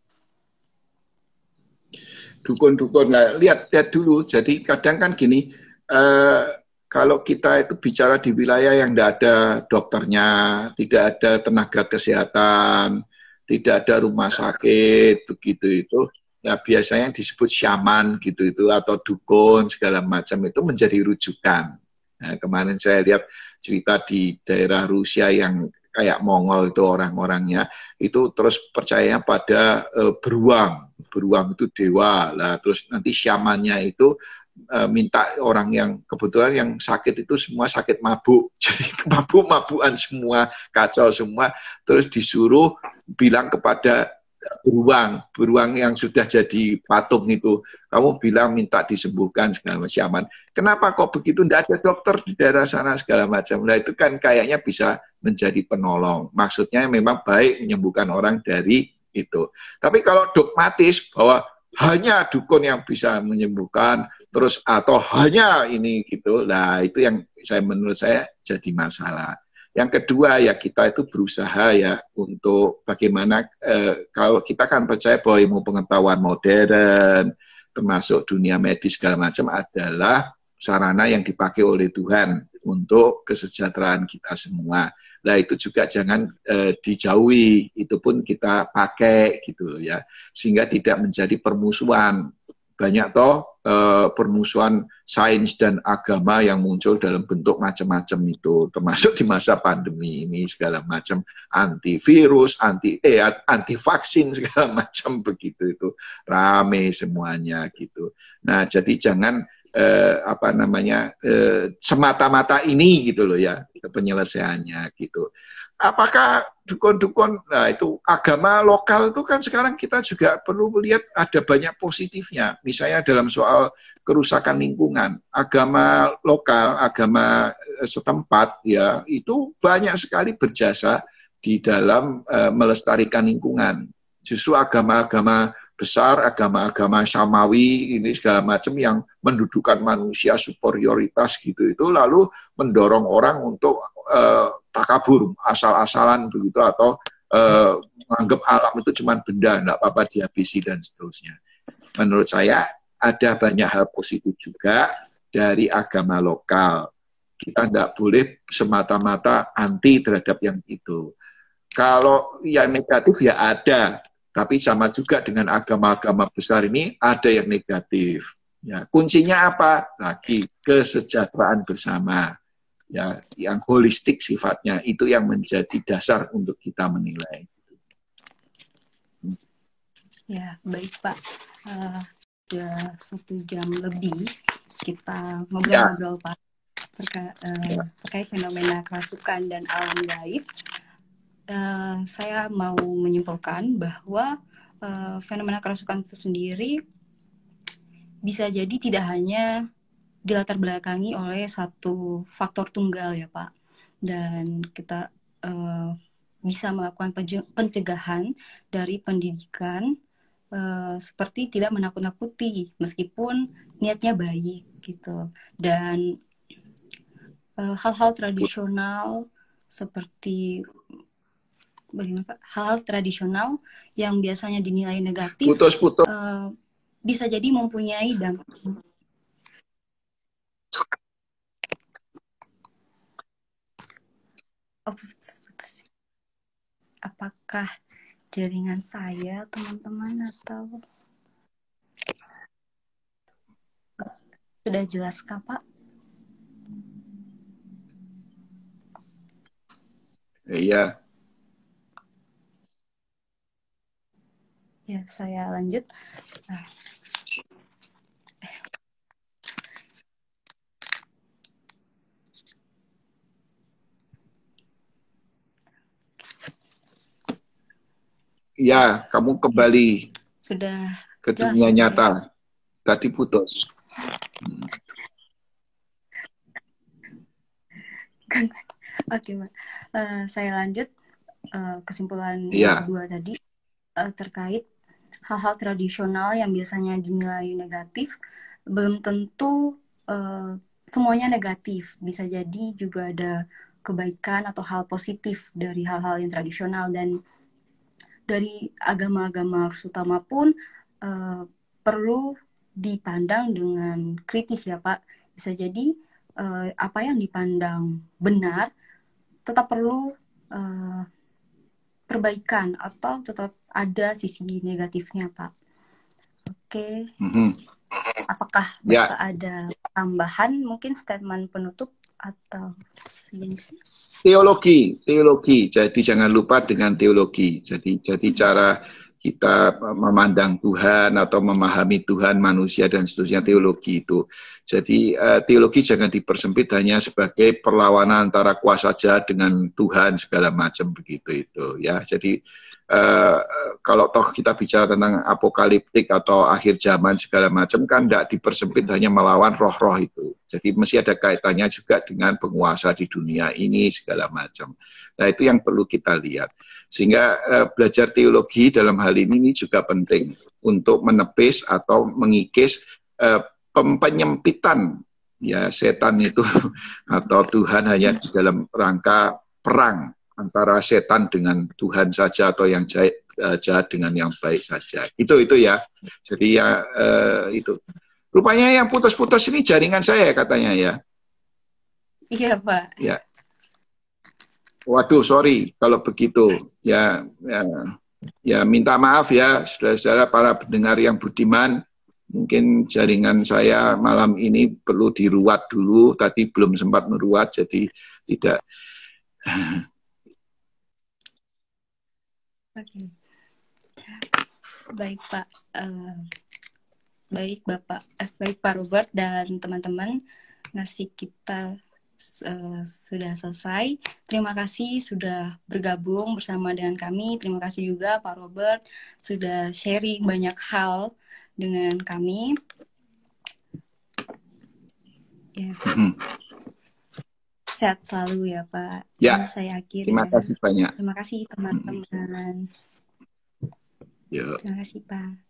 Dukun-dukun, nah, lihat dulu, jadi kadang kan gini, kalau kita itu bicara di wilayah yang tidak ada dokternya, tidak ada tenaga kesehatan, tidak ada rumah sakit, begitu itu, ya biasanya yang disebut syaman gitu itu atau dukun segala macam itu menjadi rujukan. Nah, kemarin saya lihat cerita di daerah Rusia yang kayak Mongol itu orang-orangnya itu terus percaya pada beruang itu dewa lah, terus nanti syamannya itu minta orang yang kebetulan yang sakit itu semua sakit mabuk, jadi mabuk-mabukan semua, kacau semua, terus disuruh bilang kepada beruang yang sudah jadi patung itu, kamu bilang minta disembuhkan segala macam syaman. Kenapa kok begitu? Tidak ada dokter di daerah sana segala macam. Nah itu kan kayaknya bisa menjadi penolong. Maksudnya memang baik menyembuhkan orang dari itu. Tapi kalau dogmatis bahwa hanya dukun yang bisa menyembuhkan, terus atau hanya ini gitu, nah itu yang menurut saya jadi masalah. Yang kedua ya kita itu berusaha ya untuk bagaimana kalau kita kan percaya bahwa ilmu pengetahuan modern termasuk dunia medis segala macam adalah sarana yang dipakai oleh Tuhan untuk kesejahteraan kita semua. Nah itu juga jangan dijauhi, itu pun kita pakai gitu loh ya, sehingga tidak menjadi permusuhan. Banyak toh permusuhan sains dan agama yang muncul dalam bentuk macam-macam itu, termasuk di masa pandemi ini segala macam, antivirus, anti vaksin segala macam begitu itu rame semuanya gitu. Nah jadi jangan semata-mata ini gitu loh ya penyelesaiannya gitu. Apakah dukun-dukun, nah itu agama lokal itu kan sekarang kita juga perlu melihat ada banyak positifnya. Misalnya dalam soal kerusakan lingkungan, agama lokal, agama setempat ya itu banyak sekali berjasa di dalam melestarikan lingkungan. Justru agama-agama besar, agama-agama Samawi ini segala macam yang mendudukan manusia superioritas gitu itu lalu mendorong orang untuk takabur, asal-asalan begitu atau menganggap alam itu cuma benda, enggak apa-apa dihabisi dan seterusnya. menurut saya ada banyak hal positif juga dari agama lokal. Kita tidak boleh semata-mata anti terhadap yang itu. Kalau yang negatif ya ada, tapi sama juga dengan agama-agama besar ini ada yang negatif. Ya, kuncinya apa? Lagi kesejahteraan bersama. Ya, yang holistik sifatnya itu yang menjadi dasar untuk kita menilai. Ya, baik Pak. Sudah 1 jam lebih kita ngobrol-ngobrol Pak terkait fenomena kerasukan dan alam gaib. Saya mau menyimpulkan bahwa fenomena kerasukan itu sendiri bisa jadi tidak hanya dilatar belakangi oleh satu faktor tunggal ya Pak, dan kita bisa melakukan pencegahan dari pendidikan seperti tidak menakut-nakuti meskipun niatnya baik gitu, dan hal-hal tradisional seperti bagaimana Pak? Hal-hal tradisional yang biasanya dinilai negatif bisa jadi mempunyai dampak. Apakah jaringan saya, teman-teman, atau sudah jelas kah Pak? Iya. Ya, saya lanjut. Ya, kamu kembali sudah ke dunia nyata. Tadi putus. Oke, Pak. Saya lanjut kesimpulan yang kedua tadi terkait hal-hal tradisional yang biasanya dinilai negatif, belum tentu semuanya negatif. Bisa jadi juga ada kebaikan atau hal positif dari hal-hal yang tradisional, dan dari agama-agama utama pun perlu dipandang dengan kritis ya Pak. Bisa jadi apa yang dipandang benar tetap perlu perbaikan atau tetap ada sisi negatifnya Pak. Oke. Apakah Bapak ada tambahan mungkin statement penutup atau teologi. Jadi jangan lupa dengan teologi. Jadi cara kita memandang Tuhan atau memahami Tuhan, manusia dan seterusnya, teologi itu. Jadi teologi jangan dipersempit hanya sebagai perlawanan antara kuasa jahat dengan Tuhan segala macam begitu itu ya. Jadi kalau toh kita bicara tentang apokaliptik atau akhir zaman segala macam kan tidak dipersempit hanya melawan roh-roh itu. Jadi mesti ada kaitannya juga dengan penguasa di dunia ini segala macam. Nah itu yang perlu kita lihat. Sehingga belajar teologi dalam hal ini juga penting untuk menepis atau mengikis penyempitan ya setan itu atau Tuhan hanya di dalam rangka perang antara setan dengan Tuhan saja atau yang jahat dengan yang baik saja. Itu ya. Jadi ya itu. Rupanya yang putus-putus ini jaringan saya katanya ya. Iya Pak. Ya. Waduh, sorry kalau begitu. Ya minta maaf ya saudara-saudara para pendengar yang budiman. Mungkin jaringan saya malam ini perlu diruat dulu. Tadi belum sempat meruat, jadi tidak. Oke. Baik Pak, baik Pak Robert dan teman-teman, ngasih kita sudah selesai. Terima kasih sudah bergabung bersama dengan kami. Terima kasih juga Pak Robert sudah sharing banyak hal dengan kami. Ya. Sehat selalu ya Pak. Ya. Ini saya akhiri. Terima kasih banyak. Terima kasih teman-teman. Terima kasih Pak.